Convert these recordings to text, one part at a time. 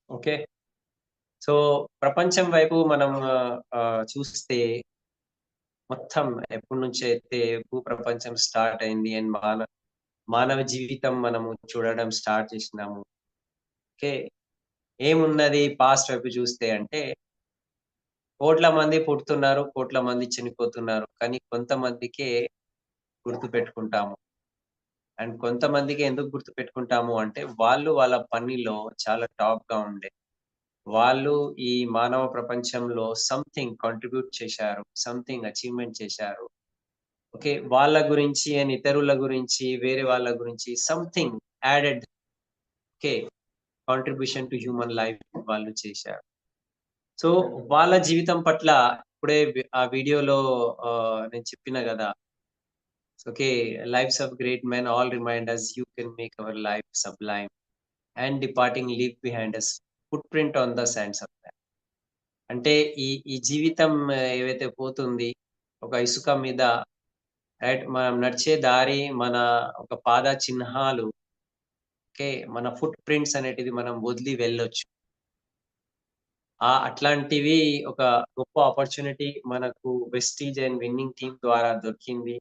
Okay. So, ప్రపంచం వైపు మనం చూస్తే మొత్తం ఎప్పటినుంచైతే భూప్రపంచం స్టార్ట్ అయింది అండ్ మానవ జీవితం మనము చూడడం స్టార్ట్ చేసినాము. ఓకే. ఏమున్నది పాస్ట్ వైపు చూస్తే అంటే, కోట్ల మంది పుడుతున్నారు, కోట్ల మంది చనిపోతున్నారు. కానీ కొంతమందికే గుర్తుపెట్టుకుంటాము. అండ్ కొంతమందికి ఎందుకు గుర్తుపెట్టుకుంటాము అంటే, వాళ్ళు వాళ్ళ పనిలో చాలా టాప్‌గా ఉండే. వాళ్ళు ఈ మానవ ప్రపంచంలో సంథింగ్ కాంట్రిబ్యూట్ చేశారు. సంథింగ్ అచీవ్‌మెంట్ చేశారు. ఓకే. వాళ్ళ గురించి అండ్ ఇతరుల గురించి, వేరే వాళ్ళ గురించి something added okay. Contribution to human life వాళ్ళు చేశారు. సో, వాళ్ళ జీవితం పట్ల ఇప్పుడే ఆ వీడియోలో నేను చెప్పిన గదా! Okay. Lives of great men all remind us you can make our life sublime and departing leave behind us footprint on the sands of time. అంటే ఈ జీవితం ఏవైతే పోతుంది, ఒక ఇసుక మీద రైట్ మనం నడిచే దారి మన ఒక పాద చిహ్నాలు ఓకే. మన ఫుట్ ప్రింట్స్ అనేటివి మనం వదిలి వెళ్ళొచ్చు. అట్లాంటివి ఒక గొప్ప ఆపర్చునిటీ మనకు వెస్టీజ్ అండ్ విన్నింగ్ టీమ్ ద్వారా దొరికింది.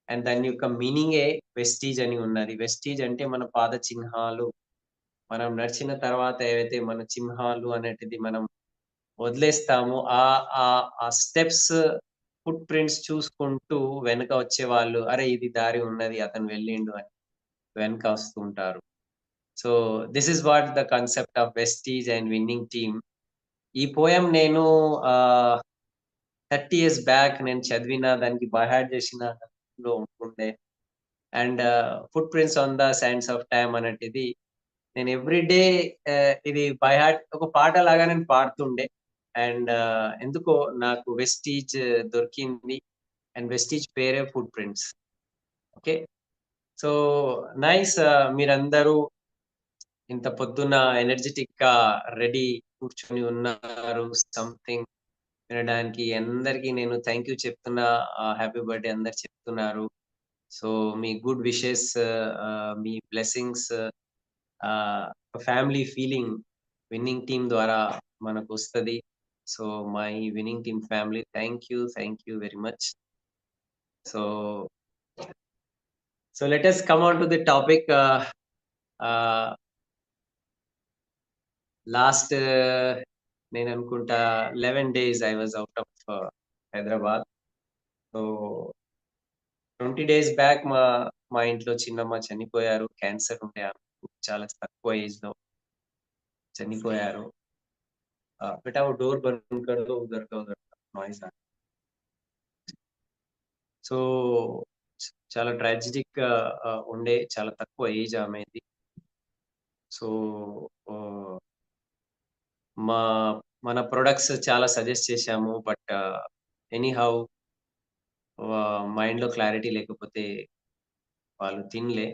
అండ్ దాని యొక్క మీనింగే వెస్టీజ్ అని ఉన్నది. వెస్టీజ్ అంటే మన పాద చిహ్నాలు. మనం నడిచిన తర్వాత ఏవైతే మన చిహ్నాలు అనేటిది మనం వదిలేస్తామో ఆ స్టెప్స్ ఫుట్ ప్రింట్స్ చూసుకుంటూ వెనక వచ్చేవాళ్ళు, అరే! ఇది దారి ఉన్నది. అతను వెళ్ళిండు అని వెనక వస్తుంటారు. So, this is what the concept of Vestige and winning team. ఈ పోయెమ్ నేను ఆహ్, 30 ఇయర్స్ బ్యాక్ నేను చదివిన, దానికి బై హార్ట్ చేసినలో ఉంటుండే. And 'foot prints on the sands of time' అనేటిది నేను ఎవ్రీ డే ఇది బై హార్ట్ ఒక పాటలాగా నేను పాడుతుండే. అండ్ ఎందుకో నాకు వెస్టీజ్ దొరికింది. అండ్ వెస్టీజ్ పేరే 'foot prints'. Okay. So, nice మీరందరూ ఇంత పొద్దున్న ఎనర్జిటిక్‌గా రెడీ కూర్చొని ఉన్నారు. సంథింగ్ వినడానికి అందరికి నేను థాంక్ యూ చెప్తున్నా. హ్యాపీ బర్త్‌డే అందరు చెప్తున్నారు. సో, మీ గుడ్ విషెస్ మీ blessings family feeling winning team ద్వారా మనకొస్తది. So, my winning team family thank you very much. So, let us come on to the topic. Ah, last నేననుకుంటా 11 days I was out of Hyderabad. So, 20 days back మా ఇంట్లో చిన్నమ్మ చనిపోయారు. Cancer ఉండే ఆమెకు. చాలా తక్కువ ఏజ్‌లో చనిపోయారు. बेटा वो डोर बंद कर दो उधर का नॉइज़ आ సో, చాలా ట్రాజిడిక్‌గా ఉండే చాలా తక్కువ ఏజ్ ఆమెది. సో, ఆహ్, మా మన ప్రొడక్ట్స్ చాలా సజెస్ట్ చేశాము. బట్ ఎనీహౌ మైండ్‌లో క్లారిటీ లేకపోతే వాళ్ళు తినలే.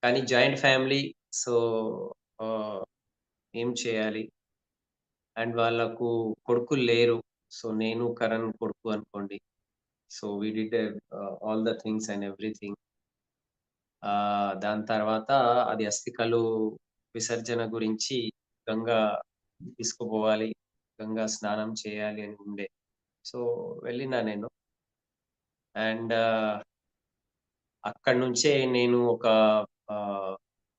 కానీ జాయింట్ ఫ్యామిలీ సో, ఆహ్, ఏం చేయాలి? అండ్ వాళ్ళకు కొడుకులు లేరు. సో, నేను కరణ్ కొడుకు అనుకోండి. So, we did all the things and everything. దాని తర్వాత అది అస్థికలు విసర్జన గురించి గంగా తీసుకుపోవాలి. గంగా స్నానం చేయాలి అని ఉండే. సో, వెళ్ళినా నేను. అండ్ అక్కడి నుంచే నేను ఒక ఆహ్,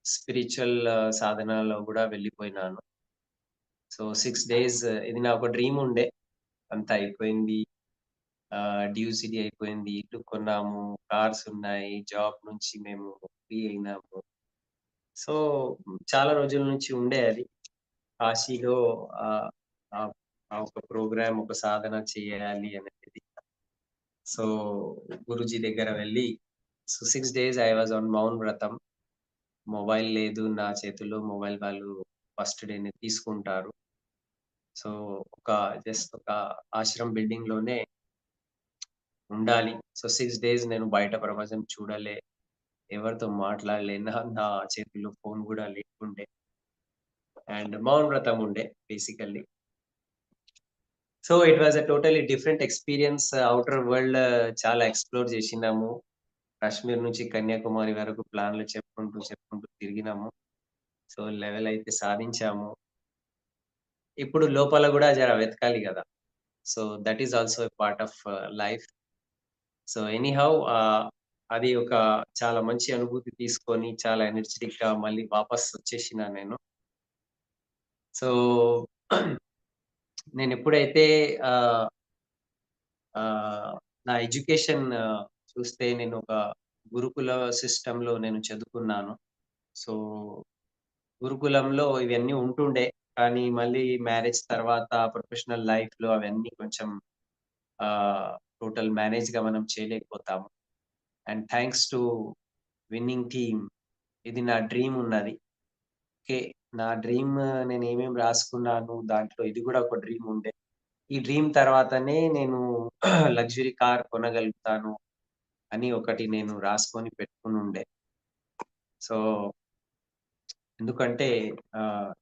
స్పిరిచ్యువల్ సాధనలో గూడా వెళ్ళిపోయినాను. సో, 6 డేస్ ఇది నా ఒక డ్రీమ్ ఉండే. అంతా అయిపోయింది. డ్యూ సిటీ అయిపోయింది. ఇల్లు కొన్నాము. కార్స్ ఉన్నాయి. జాబ్ నుంచి మేము ఫ్రీ అయినాము. సో, చాలా రోజుల నుంచి ఉండే అది. కాశీలో ఆహ్, ఆహ్, ఆ ఒక ప్రోగ్రామ్, ఒక సాధన చేయాలి అనేది. సో, గురూజీ దగ్గర వెళ్లి 6 డేస్ ఐ వాస్ ఆన్ మౌన్ వ్రతం. మొబైల్ లేదు నా చేతుల్లో. మొబైల్ వాళ్ళు ఫస్ట్ డేనే తీసుకుంటారు. సో, ఒక జస్ట్ ఒక ఆశ్రమ్ బిల్డింగ్‌లోనే ఉండాలి. సో, 6 డేస్ నేను బయట ప్రపంచం చూడలే. ఎవరితో మాట్లాడలే. నా నా చేతుల్లో ఫోను గూడా లేకుండే. అండ్ మౌన వ్రతం ఉండే basically. So, it was a totally different experience. Outer world చాలా ఎక్స్‌ప్లోర్ చేసినాము. కాశ్మీర్ నుంచి కన్యాకుమారి వరకు ప్లాన్‌లు చెప్పుకుంటూ తిరిగినాము. సో, లెవెల్ అయితే సాధించాము. ఇప్పుడు లోపల గూడా జర వెతకాలి గదా! So, that is also a part of life. So, anyhow అది ఒక చాలా మంచి అనుభూతి తీసుకొని, చాలా ఎనర్జిటిక్‌గా మళ్ళీ వాపస్ వచ్చేసినా నేను. సో, నేనెప్పుడైతే ఆహ్, ఆహ్, నా ఎడ్యుకేషన్ చూస్తే నేను ఒక గురుకుల సిస్టమ్‌లో నేను చదువుకున్నాను. సో, గురుకులంలో ఇవన్నీ ఉంటుండే. కానీ మళ్ళీ మ్యారేజ్ తర్వాత ప్రొఫెషనల్ లైఫ్‌లో అవన్నీ కొంచెం ఆహ్, టోటల్ మేనేజ్‌గా మనం చేయలేకపోతాము. And thanks to winning team ఇది నా డ్రీమ్ ఉన్నది. ఓకే. నా డ్రీమ్ నేనేమేమి రాసుకున్నాను దాంట్లో ఇది గూడా ఒక డ్రీమ్ ఉండే. ఈ డ్రీమ్ తర్వాతనే నేను లగ్జరీ కార్ కొనగలుగుతాను అని ఒకటి నేను రాసుకొని పెట్టుకునుండే. సో, ఎందుకంటే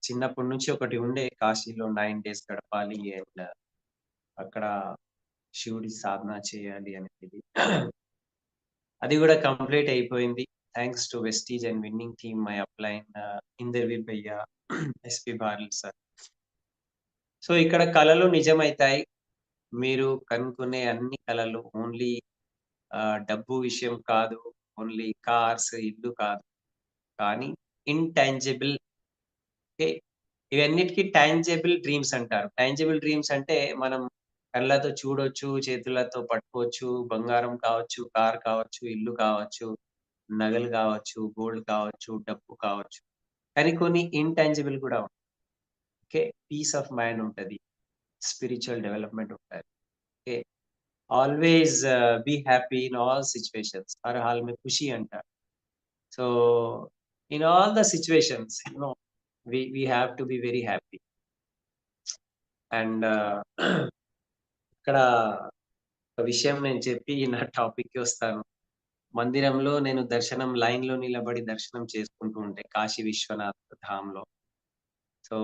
చిన్నప్పటి నుంచి ఒకటి ఉండే కాశీలో 9 డేస్ గడపాలి అండ్ అక్కడ శివుడి సాధన చేయాలి అనేది. అది గూడా కంప్లీట్ అయిపోయింది. Thanks to Vestige and winning team my upline Inderveer భయ్యా, ఎస్‌పీ బాలు సార్. సో, ఇక్కడ కలలు నిజమైతాయి. మీరు కనుక్కునే అన్ని కలలు ఓన్లీ డబ్బు విషయం కాదు. ఓన్లీ కార్స్, ఇల్లు కాదు. కానీ ఇంటాంజిబుల్ ఓకే. ఇవన్నిటికి టాంజిబుల్ డ్రీమ్స్ అంటారు. టాంజిబుల్ డ్రీమ్స్ అంటే మనం కళ్ళతో చూడొచ్చు, చేతులతో పట్టుకోవచ్చు, బంగారం కావచ్చు, కార్ కావచ్చు, ఇల్లు కావచ్చు, నగలు కావచ్చు, గోల్డ్ కావచ్చు, డబ్బు కావచ్చు. కానీ కొన్ని ఇంటాంజిబుల్ కూడా ఉంటాయి. ఓకే. పీస్ ఆఫ్ మైండ్ ఉంటది. స్పిరిచ్యువల్ డెవలప్‌మెంట్ ఉంటది. Okay. Always be happy in all situations. హర్ हाल में खुशी అంటారు. So, in all the situations we have to be very happy. And ఇక్కడ ఒక విషయం నేను చెప్పి నా టాపిక్‌కి వస్తాను. మందిరంలో నేను దర్శనం లైన్‌లో నిలబడి దర్శనం చేసుకుంటూ ఉంటే కాశీ విశ్వనాథ్ ధామ్‌లో. సో,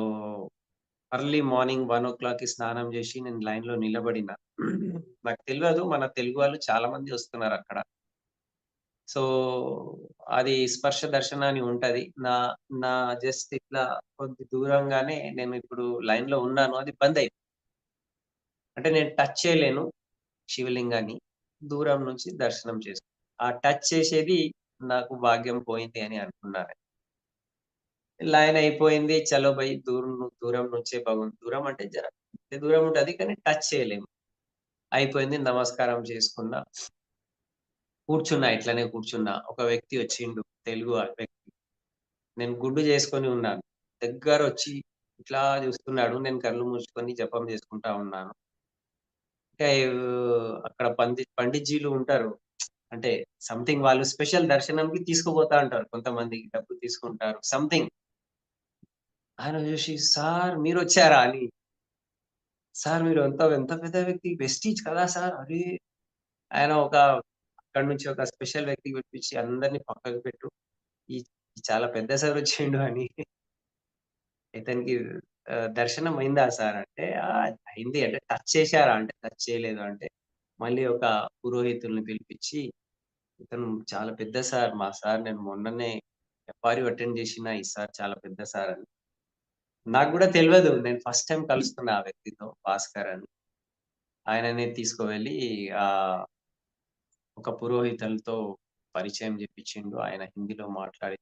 ఎర్లీ మార్నింగ్ 1:00కి స్నానం జేసి నేను లైన్‌లో నిలబడిన. నాకు తెల్వదు మన తెలుగు వాళ్ళు చాలా మంది వస్తున్నారక్కడ. సో, అది స్పర్శ దర్శనం అని ఉంటది. నా నా జస్ట్ ఇట్లా కొద్ది దూరంగానే నేను ఇప్పుడు లైన్‌లో ఉన్నాను. అది బందయింది. అంటే నేను టచ్ చేయలేను శివలింగాన్ని. దూరం నుంచి దర్శనం ఆ టచ్ చేసేది నాకు భాగ్యం పోయింది అని అనుకున్నాను. లైన్ అయిపోయింది. చలో భయ్ దూరం నుంచే దూరం అంటే దూరం ఉంటది. కానీ టచ్ చేయలేము. అయిపోయింది. నమస్కారం చేసుకున్నా. కూర్చున్నా. ఇట్లనే కూర్చున్నా. ఒక వ్యక్తి వచ్చిండు. తెలుగు వ్యక్తి. నేను గుడ్డు చేసుకొని ఉన్నాను. దగ్గరొచ్చి ఇట్లా చూస్తున్నాడు. నేను కళ్ళు మూసుకొని జపం చేసుకుంటా ఉన్నాను. ఇంకా అక్కడ పండిట్‌జీలు ఉంటారు. అంటే సంథింగ్ వాళ్ళు స్పెషల్ దర్శనంకి తీసుకుపోతా ఉంటారు. కొంతమంది డబ్బు తీసుకుంటారు. సంథింగ్. ఆయన చూసి "సార్ మీరొచ్చారా?" అని. "సార్ మీరు ఎంత ఎంత పెద్ద వ్యక్తి వెస్టీజ్ కదా సార్." అరే! ఆయన అక్కడి నుంచి ఒక స్పెషల్ వ్యక్తి పిలిపించి అందరిని పక్కకు పెట్టు. ఈ ఈ చాలా పెద్ద సార్ వచ్చిండు అని. ఇతనికి దర్శనం అయిందా సార్ అంటే, అయింది అంటే టచ్ చేశారా అంటే, టచ్ చేయలేదు అంటే, మళ్ళీ ఒక పురోహితుల్ని పిలిపించి, ఇతను చాలా పెద్ద సార్. మా సార్ నేను మొన్ననే ఎఫ్ఆర్యూ అటెండ్ చేసిన. ఈ సార్ చాలా పెద్ద సార్ అని. నాకు గూడా తెలవదు. నేను ఫస్ట్ టైమ్ కలుస్తున్నా ఆ వ్యక్తితో భాస్కర్ అని. ఆయననే తీసుకువెళ్ళి ఆహ్, ఒక పురోహితులతో పరిచయం చేపిచ్చిండు. ఆయన హిందీలో మాట్లాడి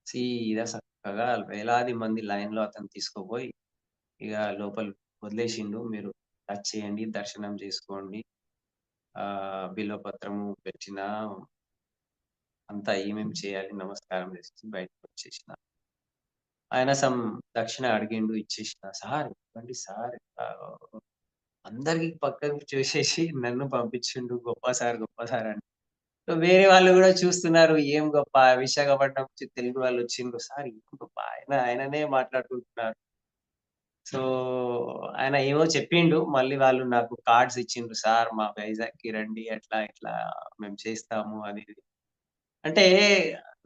సీదా చక్కగా వేలాది మంది లైన్‌లో అతన్ని తీసుకుపోయి ఇగ లోపల వదిలేసిండు. మీరు టచ్ చేయండి, దర్శనం చేసుకోండి. బిల్వపత్రము పెట్టినా అంతా ఏమేమి చేయాలి నమస్కారం చేసేసి బయటకొచ్చేసిన. ఆయన దక్షిణ అడిగిండు ఇచ్చేసిన. సార్ ఇవ్వండి సార్ అందరికి పక్కకు చూసేసి నన్ను పంపించిండు. గొప్ప సార్, గొప్ప సార్ అని. సో, వేరే వాళ్ళు గూడా చూస్తున్నారు. ఏం గొప్ప విశాఖపట్నం నుంచి తెలుగు వాళ్ళొచ్చిండ్రు. సార్ ఏం గొప్ప ఆయననే మాట్లాడుకుంటున్నారు. సో, ఆయన ఏమో చెప్పిండు. మళ్ళీ వాళ్ళు నాకు కార్డ్స్ ఇచ్చిండ్రు. సార్ మా వైజాగ్‌కి రండి. అట్లా ఇట్లా మేము చేస్తాము అది ఇది. అంటే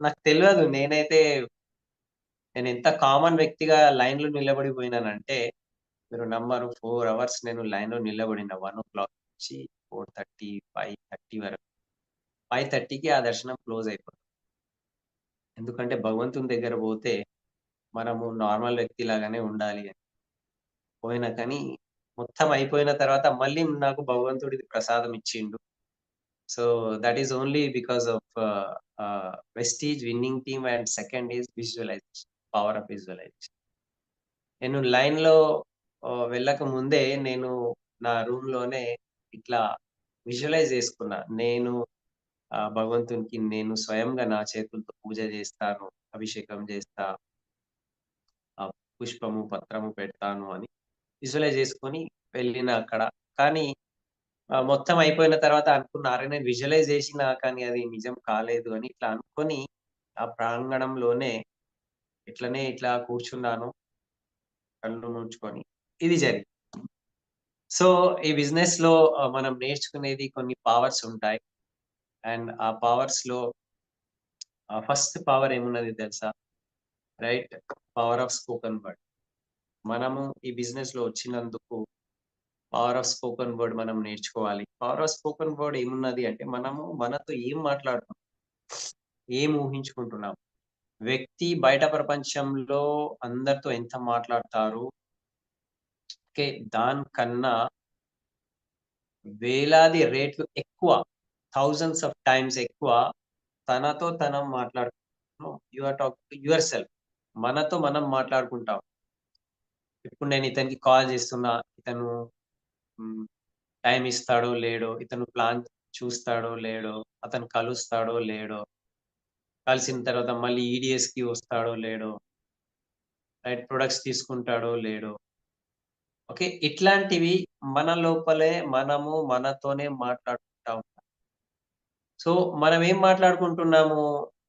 నాకు తెలవదు. నేనెంత కామన్ వ్యక్తిగా లైన్‌లో నిలబడి పోయినానంటే, మీరు నమ్మరు 4 అవర్స్ నేను లైన్‌లో నిలబడిన 1:00 నుంచి 4:30, 5:30 వరకు. 5:30కి ఆ దర్శనం క్లోజ్ అయిపోతుంది. ఎందుకంటే భగవంతుని దగ్గర పోతే మనము నార్మల్ వ్యక్తిలాగానే ఉండాలి అని. పోయినా కానీ, మొత్తం అయిపోయిన తర్వాత మళ్ళీ నాకు భగవంతుడు ఇది ప్రసాదం ఇచ్చిండు. So, that is only because of prestige, winning team and second is visualisation. Power of visualisation. నేను లైన్‌లో వెళ్ళక ముందే నేను నా రూమ్‌లోనే ఇట్లా విజువలైజ్ చేసుకున్నా. నేను భగవంతునికి నేను స్వయంగా నా చేతులతో పూజ చేస్తాను, అభిషేకం చేస్తా, పుష్పము, పత్రము పెడతాను అని విజువలైజ్ చేసుకొని వెళ్ళిన అక్కడ. కానీ మొత్తం అయిపోయిన తర్వాత అనుకున్నా, అరె! నేను విజువలైజ్ చేసినా కానీ అది నిజం కాలేదు అని ఇట్లా అనుకోని, ఆ ప్రాంగణంలోనే ఇట్లనే ఇట్లా కూర్చున్నాను కళ్ళు మూసుకొని. ఇది జరిగింది. సో, ఈ బిజినెస్‌లో మనం నేర్చుకునేది కొన్ని పవర్స్ ఉంటాయి. అండ్ ఆ పవర్స్‌లో ఫస్ట్ పవర్ ఏమున్నది తెలుసా? Right? Power of spoken word. మనము ఈ బిజినెస్‌లో వచ్చినందుకు పవర్ ఆఫ్ స్పోకెన్ వర్డ్ మనం నేర్చుకోవాలి. పవర్ ఆఫ్ స్పోకెన్ వర్డ్ ఏమున్నది అంటే, మనము మనతో ఏం మాట్లాడుతున్నాం? ఏం ఊహించుకుంటున్నాం? వ్యక్తి బయట ప్రపంచంలో అందరితో ఎంత మాట్లాడతారు? ఓకే. దానికన్నా వేలాది రేట్లు ఎక్కువ, థౌసండ్స్ ఆఫ్ టైమ్స్ ఎక్కువ తనతో తనం you are talking to yourself. మనతో మనం మాట్లాడుకుంటాం. ఇప్పుడు నేను ఇతనికి కాల్ చేస్తున్నా. ఇతను హ్మ్. టైమ్ ఇస్తాడో లేడో, ఇతను ప్లాన్ చూస్తాడో లేడో, అతను కలుస్తాడో లేడో, కలిసిన తర్వాత మళ్ళీ ఈడీఎస్‌కి వస్తాడో లేడో, రైట్ ప్రొడక్ట్స్ తీసుకుంటాడో లేడో. ఓకే. ఇట్లాంటివి మన లోపలే మనము మనతోనే మాట్లాడుకుంటా ఉంటాం. సో, మనం ఏం మాట్లాడుకుంటున్నాము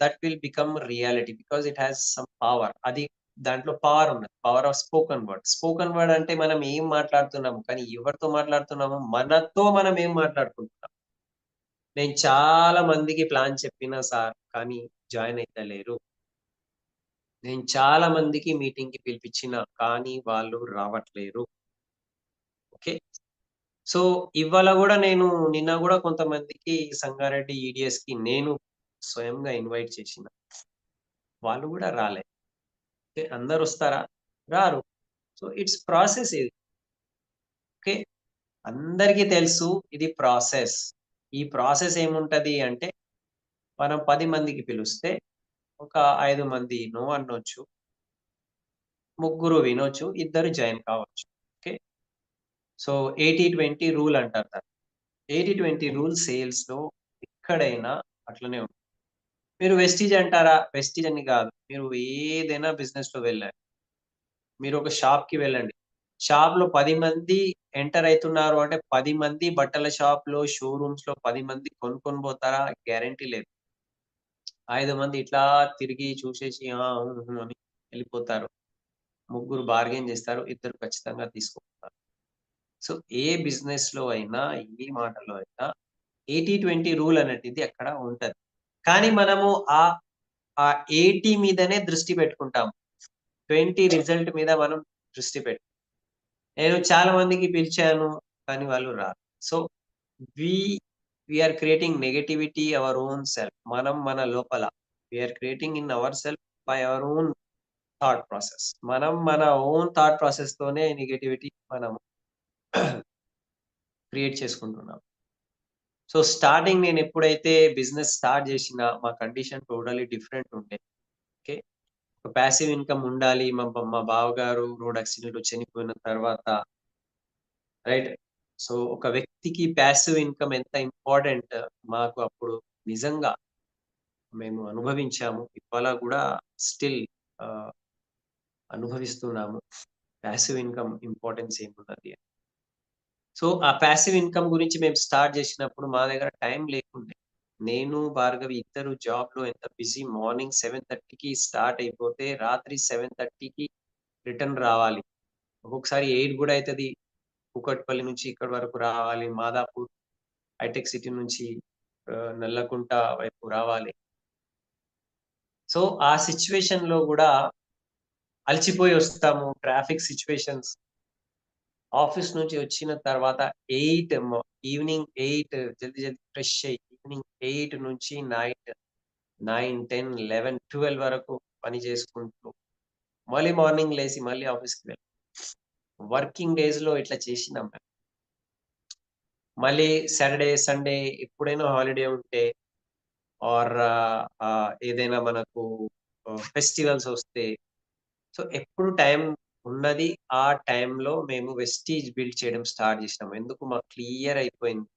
that will become reality because it has some power. అది దాంట్లో పవర్ ఉన్నది. Power of spoken word. Spoken word అంటే మనం ఏం మాట్లాడుతున్నాము, కానీ ఎవరితో మాట్లాడుతున్నాము? మనతో మనం ఏం మాట్లాడుకుంటున్నాం? నేను చాలా మందికి ప్లాన్ చెప్పినా సార్, కానీ జాయిన్ అయితలేరు. నేను చాలా మందికి మీటింగ్‌కి పిలిపించిన, కానీ వాళ్ళు రావట్లేరు. ఓకే. సో, ఇవాళ గూడా నిన్న గూడా కొంతమందికి సంగారెడ్డి ఈడీఎస్‌కి నేను స్వయంగా ఇన్వైట్ చేసిన. వాళ్ళు గూడా రాలే. ఓకే. అందరొస్తారా? రారు. సో, ఇట్స్ ప్రాసెస్ ఇది. ఓకే. అందరికీ తెలుసు ఇది ప్రాసెస్. ఈ ప్రాసెస్ ఏముంటది అంటే, మనం 10 మందికి పిలుస్తే, ఒక 5 మంది నో అనొచ్చు. ముగ్గురు వినొచ్చు. ఇద్దరు జాయిన్ కావచ్చు. ఓకే. సో, 80-20 రూల్ అంటారు దాన్ని. 80-20 రూల్ సేల్స్‌లో ఎక్కడైనా అట్లనే ఉంటుంది. మీరు వెస్టీజ్ అంటారా? వెస్టీజ్ అని కాదు. మీరు ఏదైనా బిజినెస్‌లో వెళ్ళండి. మీరు ఒక షాప్‌కి వెళ్ళండి. షాప్‌లో 10 మంది ఎంటర్ అయితున్నారు అంటే 10 మంది బట్టల షాప్‌లో, షోరూమ్స్‌లో 10 మంది కొనుక్కొని పోతారా? గ్యారంటీ లేదు. 5 మంది ఇట్లా తిరిగి చూసేసి ఆ! అవును. హుహు. అని ఎళ్ళిపోతారు. ముగ్గురు బార్గెయిన్ చేస్తారు. ఇద్దరు ఖచ్చితంగా తీసుకుంటారు. సో, ఏ బిజినెస్‌లో అయినా, ఏ మాటలో అయినా 80-20 రూల్ అనేటిది అక్కడ ఉంటది. కానీ మనము ఆహ్, ఆ 80 మీదనే దృష్టి పెట్టుకుంటాం. 20 రిజల్ట్ మీద మనం దృష్టి నేను చాలా మందికి పిలిచాను. కానీ వాళ్ళు రారు. So, we we are creating negativity our own self. మనం మన లోపల we are creating in our self by our own thought process. మనం మన ఓన్ థాట్ ప్రాసెస్‌తోనే నెగటివిటీ మనం క్రియేట్ చేసుకుంటున్నాం. సో, స్టార్టింగ్ నేనెప్పుడైతే బిజినెస్ స్టార్ట్ జేసినా మా కండిషన్ టోటల్లీ డిఫరెంట్ ఉండే. ఓకే. ఒక పాసివ్ ఇన్‌కమ్ ఉండాలి. మా బావగారు రోడ్ యాక్సిడెంట్‌లో చనిపోయిన తర్వాత రైట్. సో, ఒక వ్యక్తికి పాసివ్ ఇన్‌కమ్ ఎంత ఇంపార్టెంట్ మాకు అప్పుడు నిజంగా మేము అనుభవించాము. ఇవాళ గూడా స్టిల్ ఆహ్, అనుభవిస్తున్నాము. పాసివ్ ఇన్‌కమ్ ఇంపార్టెన్స్ ఏమున్నది అని. సో, ఆ పాసివ్ ఇన్‌కమ్ గురించి మేము స్టార్ట్ జేసినప్పుడు మా దగ్గర టైం లేకుండే. నేను, భార్గవి ఇద్దరు జాబ్‌లో ఎంత బిజీ మార్నింగ్ 7:30కి స్టార్ట్ అయిపోతే రాత్రి 7:30కి రిటర్న్ రావాలి. ఒక్కొక్కసారి 8 గూడా అయితది. కూకట్పల్లి నుంచి ఇక్కడి వరకు రావాలి. మాదాపూర్ హైటెక్ సిటీ నుంచి నల్లకుంట వైపు రావాలి. సో, ఆ సిట్యుయేషన్‌లో గూడా అలసిపోయి వస్తాము. Traffic situations. ఆఫీస్ నుంచి వచ్చిన తర్వాత 8 ఈవినింగ్ 8 జల్దీ జల్దీ ఫ్రెష్ అయ్యి ఈవినింగ్ 8 నుంచి నైట్ 9, 10, 11, 12 వరకు పని చేసుకుంటూ, మళ్ళీ మార్నింగ్ లేసి మళ్ళీ ఆఫీస్‌కి వెళ్ళి వర్కింగ్ డేస్‌లో ఇట్లా చేసినాం మేము. మళ్ళీ సాటర్‌డే, సండే ఎప్పుడైనా హాలిడే ఉంటే ఆర్ ఏదైనా మనకు ఫెస్టివల్స్ వస్తే సో, ఎప్పుడు టైం ఉన్నది. ఆ టైంలో మేము వెస్టీజ్ బిల్డ్ చేయడం స్టార్ట్ చేసినాం. ఎందుకు మాకు క్లియర్ అయిపోయింది.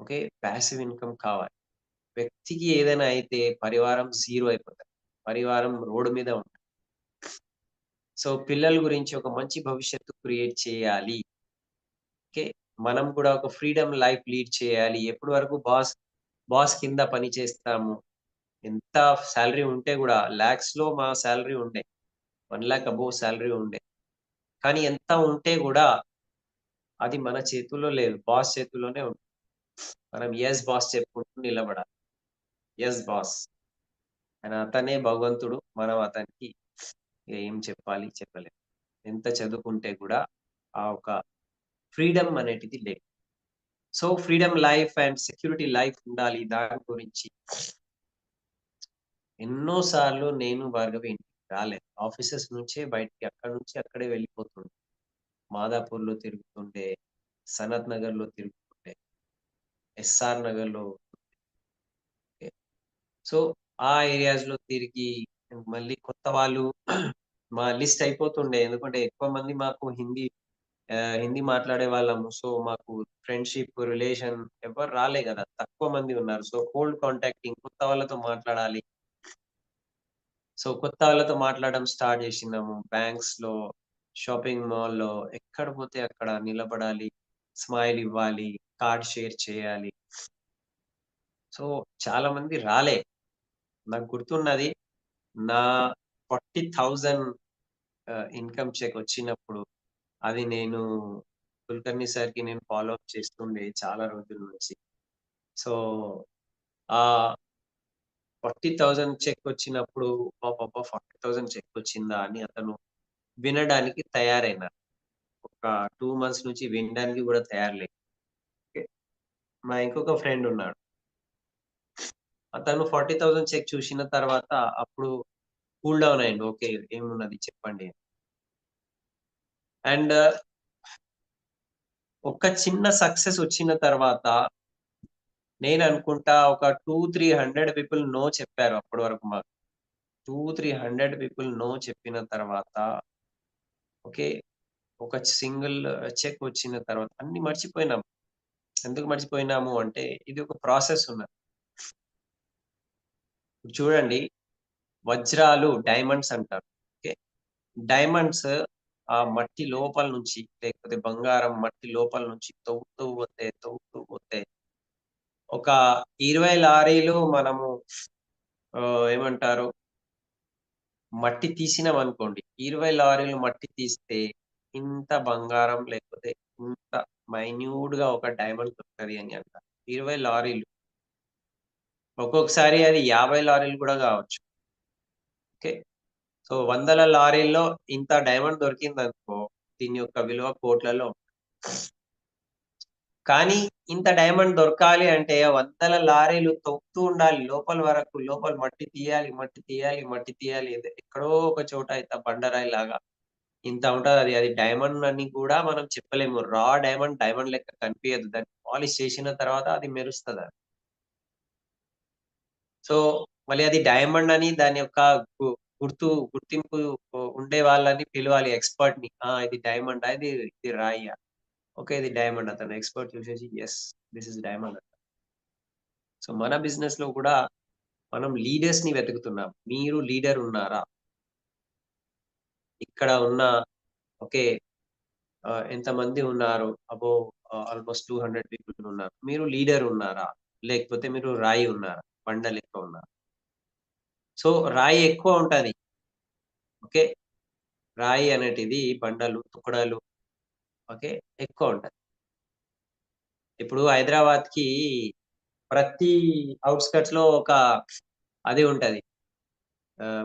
ఓకే. పాసివ్ ఇన్‌కమ్ కావాలి. వ్యక్తికి ఏదైనా అయితే పరివారం జీరో అయిపోతది. పరివారం రోడ్డు మీద ఉంటది. సో, పిల్లల గురించి ఒక మంచి భవిష్యత్తు క్రియేట్ చేయాలి. ఓకే. మనం కూడా ఒక ఫ్రీడమ్ లైఫ్ లీడ్ చేయాలి. ఎప్పటి వరకు బాస్ కింద పని చేస్తాము. ఎంత సాలరీ ఉంటే గూడా లాక్స్‌లో మా సాలరీ ఉండే. 1,00,000 అబోవ్ సాలరీ ఉండే. కానీ ఎంత ఉంటే గూడా అది మన చేతుల్లో లేదు. బాస్ చేతుల్లోనే ఉంది. మనం యెస్ బాస్ చెప్పుకుంటూ నిలబడాలి. Yes boss. అతనే భగవంతుడు. మనం అతనికి ఏం చెప్పాలి చెప్పలేం. ఎంత చదువుకుంటే గూడా ఆ ఒక ఫ్రీడమ్ అనేటిది లేదు. So, freedom life and security life ఉండాలి. దాని గురించి ఎన్నో సార్లు నేను, భార్గవి ఇంటికి రాలేదు. ఆఫీసెస్ నుంచే బయటికి అక్కడి నుంచి అక్కడే వెళ్ళిపోతుండే. మాదాపూర్‌లో తిరుగుతుండే, సనత్ నగర్‌లో తిరుగుతుండే, ఎస్ఆర్ నగర్‌లో సో, ఆ ఏరియాస్‌లో తిరిగి మళ్ళీ కొత్త వాళ్ళు మా లిస్ట్ అయిపోతుండే. ఎందుకంటే ఎక్కువ మంది మాకు హిందీ మాట్లాడే వాళ్ళము. సో, మాకు ఫ్రెండ్‌షిప్, రిలేషన్ ఎవరు రాలే గదా! తక్కువ మంది ఉన్నారు. సో, కోల్డ్ కాంటాక్టింగ్ కొత్త వాళ్ళతో మాట్లాడాలి. సో, కొత్త వాళ్ళతో మాట్లాడడం స్టార్ట్ జేసినాము. బ్యాంక్స్‌లో, షాపింగ్ మాల్‌లో ఎక్కడ పోతే అక్కడ నిలబడాలి, స్మైల్ ఇవ్వాలి, కార్డ్ షేర్ చేయాలి. సో, చాలా మంది రాలే. నాకు గుర్తున్నది నా 40,000 ఇన్‌కమ్ చెక్ వచ్చినప్పుడు అది నేను కులకర్ణి సార్‌కి నేను ఫాలో అప్ చేస్తుండే చాలా రోజుల నుంచి. సో, ఆ 40,000 చెక్ వచ్చినప్పుడు అబ్బబ్బబ్బా! 40,000 చెక్ వచ్చిందా అని అతను వినడానికి తయారైనారు. ఒక 2 మంత్స్ నుంచి వినడానికి గూడా తయారు లేరు. ఓకే. మా ఇంకొక ఫ్రెండ్ ఉన్నాడు. అతను 40,000 చెక్ చూసిన తర్వాత అప్పుడు కూల్ డౌన్ అయిండు. ఓకే. ఏమున్నది చెప్పండి. అండ్ ఒక చిన్న సక్సెస్ వచ్చిన తర్వాత నేననుకుంటా ఒక 2, 300 పీపుల్ నో చెప్పారు అప్పటి వరకు మాకు. 2, 300 పీపుల్ నో చెప్పిన తర్వాత ఓకే. ఒక సింగిల్ చెక్ వచ్చిన తర్వాత అన్నీ మర్చిపోయినాం. ఎందుకు మర్చిపోయినాము అంటే ఇది ఒక ప్రాసెస్ ఉన్నది. ఇప్పుడు చూడండి వజ్రాలు, డైమండ్స్ అంటారు. ఓకే. డైమండ్స్ ఆ మట్టి లోపల నుంచి లేకపోతే బంగారం మట్టి లోపల నుంచి తవ్వుతూ పోతే ఒక 20 లారీలు మనము ఏమంటారు మట్టి తీసినామనుకోండి. 20 లారీలు మట్టి తీస్తే ఇంత బంగారం లేకపోతే ఇంత మైన్యూట్‌గా ఒక డైమండ్ దొరకది అని అంటారు. 20 లారీలు. ఒక్కొక్కసారి అది 50 లారీలు కూడా గావచ్చు. ఓకే. సో, వందల లారీల్లో ఇంత డైమండ్ దొరికిందనుకో, దీని యొక్క విలువ కోట్లలో. కానీ ఇంత డైమండ్ దొరకాలి అంటే వందల లారీలు తవ్వుతూ ఉండాలి. లోపల వరకు. లోపల మట్టి తీయాలి. ఎక్కడో ఒక చోట ఇంత బండరాయిలాగా ఇంత ఉంటదది. అది డైమండ్ అని కూడా మనం చెప్పలేము. డైమండ్ లెక్క కనిపియదు. దాన్ని పాలిష్ చేసిన తర్వాత అది మెరుస్తది. సో, మళ్ళీ అది డైమండ్ అని దాని యొక్క గు గుర్తింపు ఉండే వాళ్ళని పిలవాలి ఎక్స్‌పర్ట్‌ని. ఇది డైమండా? ఇది రాయియా? ఓకే. ఇది డైమండ్. అతను ఎక్స్‌పర్ట్ చూసేసి yes. This is diamond. So, మన బిజినెస్‌లో కూడా మనం లీడర్స్‌ని వెతుకుతున్నాం. మీరు లీడర్ ఉన్నారా? ఇక్కడ ఉన్న ఓకే. ఎంతమంది ఉన్నారు? అబోవ్ ఆల్‌మోస్ట్ 200 పీపుల్ ఉన్నారు. మీరు లీడర్ ఉన్నారా? లేకపోతే మీరు రాయి ఉన్నారా? బండ లెక్క ఉన్నారా? సో, రాయి ఎక్కువ ఉంటది. ఓకే. రాయి అనేటిది బండలు, తుకడలు ఓకే. ఎక్కువ ఉంటది. ఇప్పుడు హైదరాబాద్‌కి ప్రతి ఔట్‌స్కట్స్‌లో ఒక అది ఉంటది.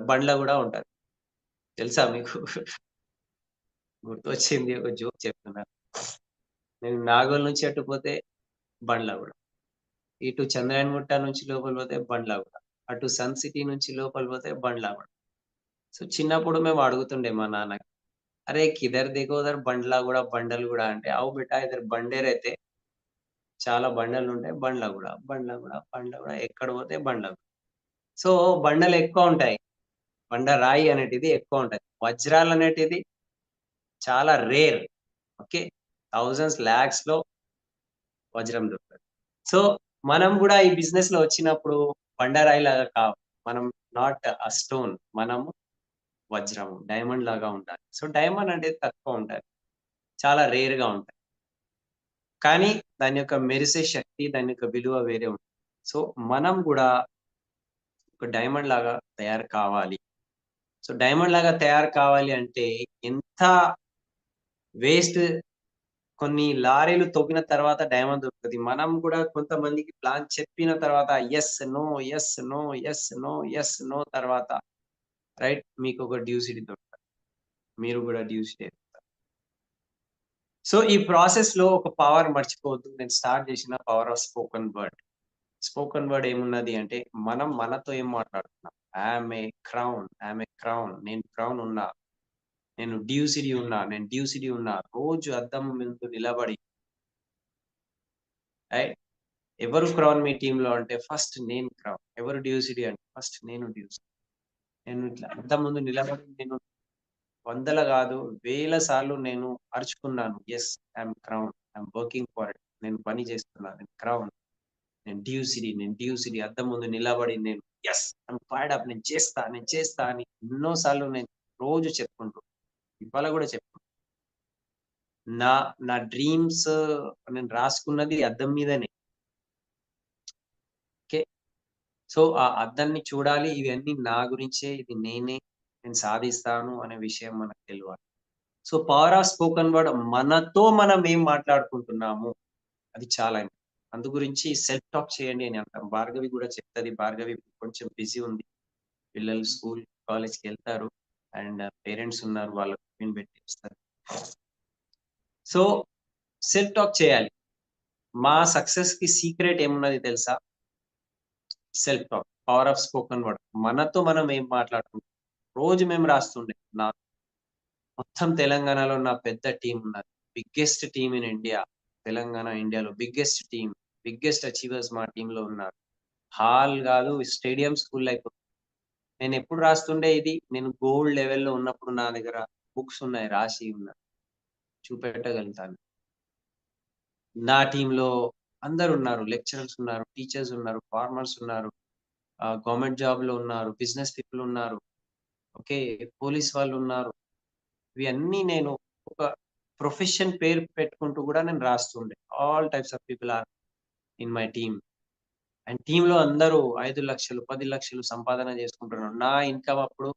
బండ్ల గూడా ఉంటది. తెలుసా మీకు? గుర్తొచ్చింది ఒక జోక్ చెప్తున్నా. నేను నాగోల్ నుంచి అటు పోతే బండ్లగూడ. ఇటు చంద్రాయణగుట్ట నుంచి లోపలి పోతే బండ్లగూడ. అటు సన్ సిటీ నుంచి లోపలి పోతే బండ్లగూడ. సో, చిన్నప్పుడు మేము అడుగుతుండే మా నాన్నకి. అరే కిధర్ देखो उधर బండ్లా గూడా బండలు గూడా అంటే, అవు బేటా ఇధర్ బండే रहते చాలా బండలుంటాయి. బండ్ల గూడా ఎక్కడ పోతే బండ్ల సో, బండలెక్కువుంటాయి. బండ రాయి అనేటిది ఎక్కువుంటది. వజ్రాలనేటిది చాలా రేర్. ఓకే. థౌసండ్స్, లాక్స్‌లో వజ్రం దొరుకుతది. సో, మనం గూడా ఈ బిజినెస్‌లో వచ్చినప్పుడు బండరాయిలాగా కాదు. మనం నాట్ ఎ స్టోన్. మనము వజ్రం, డైమండ్ లాగా ఉండాలి. సో, డైమండ్ అనేది తక్కువ ఉంటది. చాలా రేర్‌గా ఉంటది. కానీ దాని యొక్క మెరిసే శక్తి, దాని యొక్క విలువ వేరే ఉంటుంది. సో, మనం గూడా ఒక డైమండ్ లాగా తయారు కావాలి. సో, డైమండ్ లాగా తయారు కావాలి అంటే ఎంత వేస్ట్ కొన్ని లారీలు తవ్విన తర్వాత డైమండ్ దొరుకుతది. మనం గూడా కొంతమందికి ప్లాన్ చెప్పిన తర్వాత yes, no, yes, no, yes, no, yes, no తర్వాత రైట్ మీకొక డ్యూసిటీ దొరుకుతది. మీరు గూడా డ్యూసిటీ. సో, ఈ ప్రాసెస్‌లో ఒక పవర్ మర్చిపోవద్దు. నేను స్టార్ట్ చేసిన power of spoken word. Spoken word ఏమున్నది అంటే, మనం మనతో ఏం మాట్లాడుతున్నాం. I'm a crown. నేను క్రౌన్ ఉన్నా. నేను డ్యూసిటీ ఉన్నా. రోజు అద్దం ముందు నిలబడి రైట్. ఎవరు క్రౌన్ మీ టీమ్‌లో అంటే ఫస్ట్ నేను క్రౌన్. ఎవరు డ్యూసిటీ అంటే ఫస్ట్ నేను డ్యూసిటీ. నేను ఇట్లా అద్దం ముందు నిలబడి నేను వందల గాదు, వేల సార్లు నేను అరుచుకున్నాను. Yes, I'm working for it. నేను పని చేస్తున్నా. నేను డ్యూసిటీ అద్దం ముందు నిలబడి నేను యెస్, ఐయామ్ ఫైర్డ్ అప్. నేను చేస్తా అని ఎన్నో సార్లు నేను రోజు చెప్పుకుంటూ ఇవాళ గూడా నా నా డ్రీమ్స్ నేను రాసుకున్నది అద్దం మీదనే. ఓకే. సో, ఆ అద్దాన్ని చూడాలి. ఇవన్నీ నా గురించే. ఇది నేను సాధిస్తాను అనే విషయం మనకు తెలవాలి. So, power of spoken word మనతో మనం ఏం మాట్లాడుకుంటున్నాము అది చాలా ఇంపార్టెంట్. అందు గురించి సెల్ఫ్ టాక్ చేయండి అని అంటాం. భార్గవి గూడా చెప్తది. భార్గవి కొంచెం బిజీ ఉంది. పిల్లలు స్కూల్, కాలేజ్‌కెళ్తారు. అండ్ పేరెంట్స్ ఉన్నారు. వాళ్ళకి టిఫిన్ పెట్టి వస్తారు. సో, సెల్ఫ్ టాక్ చేయాలి. మా సక్సెస్‌కి సీక్రెట్ ఏమున్నది తెలుసా? Self talk. Power of spoken word. మనతో మనం ఏం మాట్లాడుకుంటున్నాం. రోజు మేము రాస్తుండే. మొత్తం తెలంగాణలో నా పెద్ద టీమ్ ఉన్నది. Biggest team in India. Telangana, ఇండియాలో బిగ్గెస్ట్ టీమ్. బిగ్గెస్ట్ అచీవర్స్ మా టీమ్‌లో ఉన్నారు. హాల్ గాదు, స్టేడియమ్స్ ఫుల్ అయిపోతుంది. నేనెప్పుడు రాస్తుండే ఇది, నేను గోల్డ్ లెవెల్‌లో ఉన్నప్పుడు నా దగ్గర బుక్స్ ఉన్నాయి. రాసి ఉన్నాయి. చూపెట్టగలుగుతాను. నా టీమ్‌లో అందరున్నారు. లెక్చరర్స్ ఉన్నారు, టీచర్స్ ఉన్నారు, ఫార్మర్స్ ఉన్నారు, గవర్నమెంట్ జాబ్‌లో ఉన్నారు, బిజినెస్ పీపుల్ ఉన్నారు. ఓకే. పోలీస్ వాళ్ళున్నారు. ఇవన్నీ నేను ఒక ప్రొఫెషన్ పేరు పెట్టుకుంటూ గూడా నేను రాస్తుండే. All types of people are in my team. And టీమ్‌లో అందరూ 5,00,000, 10,00,000 సంపాదన చేసుకుంటున్నారు. నా ఇన్‌కమ్ అప్పుడు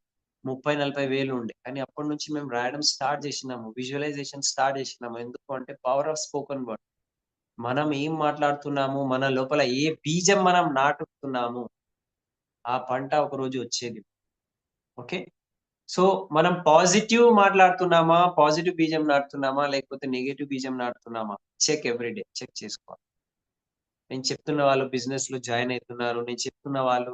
30, 40 వేలు ఉండే. కానీ అప్పటి నుంచి మేము రాయడం స్టార్ట్ జేసినాము. విజువలైజేషన్ స్టార్ట్ జేసినాము. ఎందుకు అంటే పవర్ ఆఫ్ స్పోకెన్ వర్డ్. మనం ఏం మాట్లాడుతున్నాము, మన లోపల ఏ బీజం మనం నాటుతున్నాము, ఆ పంట ఒకరోజు వచ్చేది. ఓకే. సో, మనం పాజిటివ్ మాట్లాడుతున్నామా? పాజిటివ్ బీజం నాటుతున్నామా? లేకపోతే నెగెటివ్ బీజం నాటుతున్నామా? చెక్ చేసుకోవాలి. నేను చెప్తున్న వాళ్ళు బిజినెస్‌లో జాయిన్ అయితున్నారు. నేను చెప్తున్న వాళ్ళు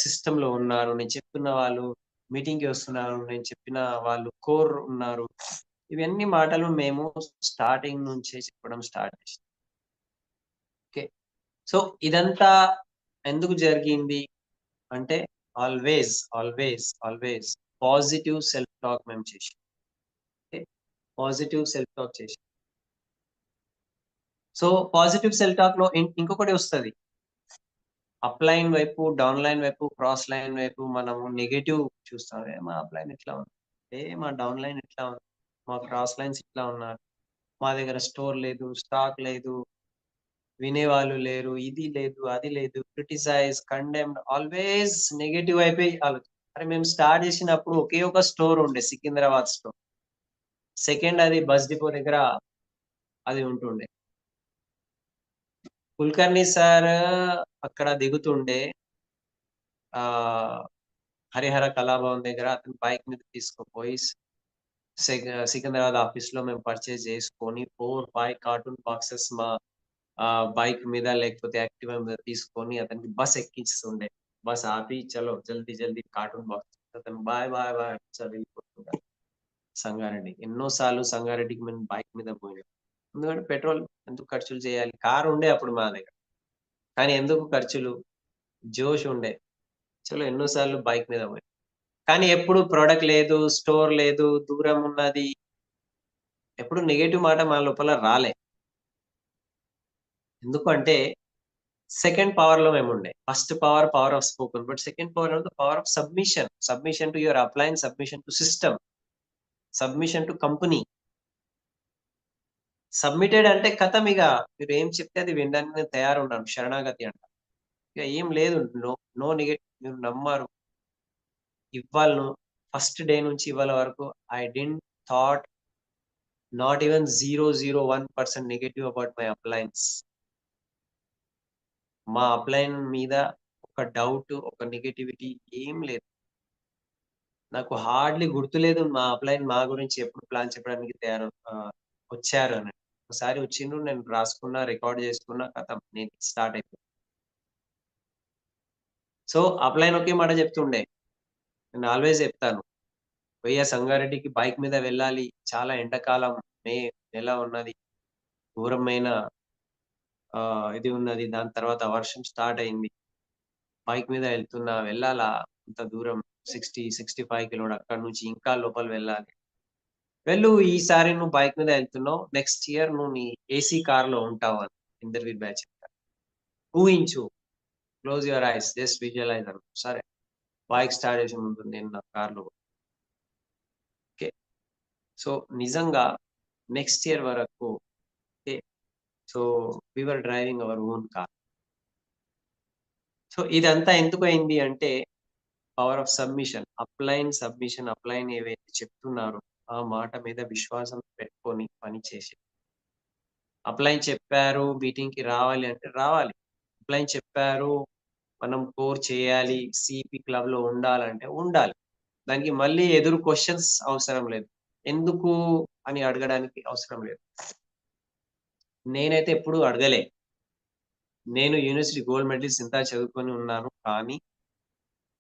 సిస్టమ్‌లో ఉన్నారు. నేను చెప్తున్న వాళ్ళు మీటింగ్‌కి వస్తున్నారు. నేను చెప్పిన వాళ్ళు కోర్ ఉన్నారు. ఇవన్నీ మాటలు మేము స్టార్టింగ్ నుంచే చెప్పడం స్టార్ట్ చేసాం. ఓకే. సో, ఇదంతా ఎందుకు జరిగింది అంటే ఆల్వేస్ పాజిటివ్ సెల్ఫ్ టాక్ మేము చేసాం. ఓకే. పాజిటివ్ సెల్ఫ్ టాక్ చేసాం. సో, పాజిటివ్ సెల్ఫ్ టాక్‌లో ఇంకొకటి వస్తది. అప్‌లైన్ వైపు, డౌన్‌లైన్ వైపు, క్రాస్ లైన్ వైపు మనము నెగెటివ్ చూస్తాం. మా అప్‌లైన్ ఇట్లా ఉంది. మా డౌన్‌లైన్ ఇట్లా ఉంది. మా క్రాస్ లైన్స్ ఇట్లా ఉన్నారు. మా దగ్గర స్టోర్ లేదు, స్టాక్ లేదు, వినేవాళ్ళు లేరు, ఇది లేదు, అది లేదు, క్రిటిసైజ్, కండెమ్డ్ ఆల్వేస్ నెగెటివ్ వైపే అరే మేము స్టార్ట్ చేసినప్పుడు ఒకే ఒక స్టోర్ ఉండే సికింద్రాబాద్ స్టోర్. సెకండ్ అది బస్ డిపో దగ్గర అది ఉంటుండే. కుల్కర్ణి సార్ అక్కడ దిగుతుండే. ఆహ్, హరిహర కళాభవన్ దగ్గర అతని బైక్ మీద తీసుకుపోయి సికింద్రాబాద్ ఆఫీస్‌లో మేము పర్చేజ్ చేసుకొని 4, 5 కార్టూన్ బాక్సెస్ మా బైక్ మీద లేకపోతే యాక్టివా మీద తీసుకొని అతనికి బస్ ఎక్కిస్తుండే. బస్ ఆపి చలో జల్దీ జల్దీ కార్టూన్ బాక్స్ అతను బాయ్, బాయ్, బాయ్ చదివిపోతుండే. సంగారెడ్డి. ఎన్నో సార్లు సంగారెడ్డికి మేము బైక్ మీద పోయినాం. ఎందుకంటే పెట్రోల్ ఎందుకు ఖర్చులు చేయాలి? కారు ఉండే అప్పుడు మా దగ్గర. కానీ ఎందుకు ఖర్చులు? జోష్ ఉండే. చలో ఎన్నో సార్లు బైక్ మీద పోయినాం. కానీ ఎప్పుడు ప్రొడక్ట్ లేదు, స్టోర్ లేదు, దూరం ఉన్నది. ఎప్పుడు నెగెటివ్ మాట మా లోపల రాలే. ఎందుకు అంటే సెకండ్ పవర్‌లో మేముండే. First power, power of spoken. But second power the power of submission. Submission to your uplines, submission to system, submission to company. Submitted అంటే ఖతం ఇగ. మీరేం చెప్తే అది వినడానికి నేను తయారున్నాను. శరణాగతి అంట. ఇగ ఏం లేదు. నో నో మీరు నమ్మరు. ఇవ్వాళను ఫస్ట్ డే నుంచి ఇవాళ వరకు I didn't thought not even 0.01% negative about my uplines. మా అప్లయన్ మీద ఒక డౌట్, ఒక నెగటివిటీ ఏం లేదు. నాకు హార్డ్‌లీ గుర్తులేదు మా అప్లయన్ మా గురించి ఎప్పుడు ప్లాన్ చెప్పడానికి వచ్చారు అని. ఒకసారి వచ్చిండ్రు. నేను రాసుకున్నా, రికార్డ్ చేసుకున్నా. ఖతం. నేను స్టార్ట్ అయిపోయింది. సో, అప్లయన్ ఒకే మాట చెప్తుండే. నేను ఆల్వేస్ చెప్తాను. "భయ్యా సంగారెడ్డికి బైక్ మీద వెళ్ళాలి. చాలా ఎండాకాలం మే నెల ఉన్నది. ఘోరమైన ఇది ఉన్నది. దాని తర్వాత వర్షం స్టార్ట్ అయింది. బైక్ మీద వెళ్తున్నా. వెళ్ళాలా అంత దూరం 60, 65 కిలోమీటర్ అక్కడి నుంచి ఇంకా లోపల వెళ్ళాలి. వెళ్ళు ఈసారి నువ్వు బైక్ మీద వెళ్తున్నావు. నెక్స్ట్ ఇయర్ నువ్వు నీ ఏసీ కార్‌లో ఉంటావు" అని ఇంటర్వ్యూ బ్యాచ్ చెప్పారు. ఊహించు. Close your eyes. Just visualize అన్నా. సరే. బైక్ స్టార్ట్ చేసే ముందు నేను నా కార్‌లో ఓకే. సో, నిజంగా నెక్స్ట్ ఇయర్ వరకు okay. So, we were driving our own car. So, ఇదంతా ఎందుకయింది అంటే పవర్ ఆఫ్ సబ్మిషన్. అప్లైన్ ఏవైతే చెప్తున్నారో ఆ మాట మీద విశ్వాసం పెట్టుకొని పని చేసి అప్లైన్ చెప్పారు మీటింగ్‌కి రావాలి అంటే రావాలి. అప్లైన్ చెప్పారు మనం కోర్ చేయాలి, సీపీ క్లబ్‌లో ఉండాలంటే ఉండాలి. దానికి మళ్ళీ ఎదురు క్వెషన్స్ అవసరం లేదు. ఎందుకు అని అడగడానికి అవసరం లేదు. నేనైతే ఎప్పుడు అడగలే. నేను యూనివర్సిటీ గోల్డ్ మెడలిస్ట్ ఇంత చదువుకొని ఉన్నాను. కానీ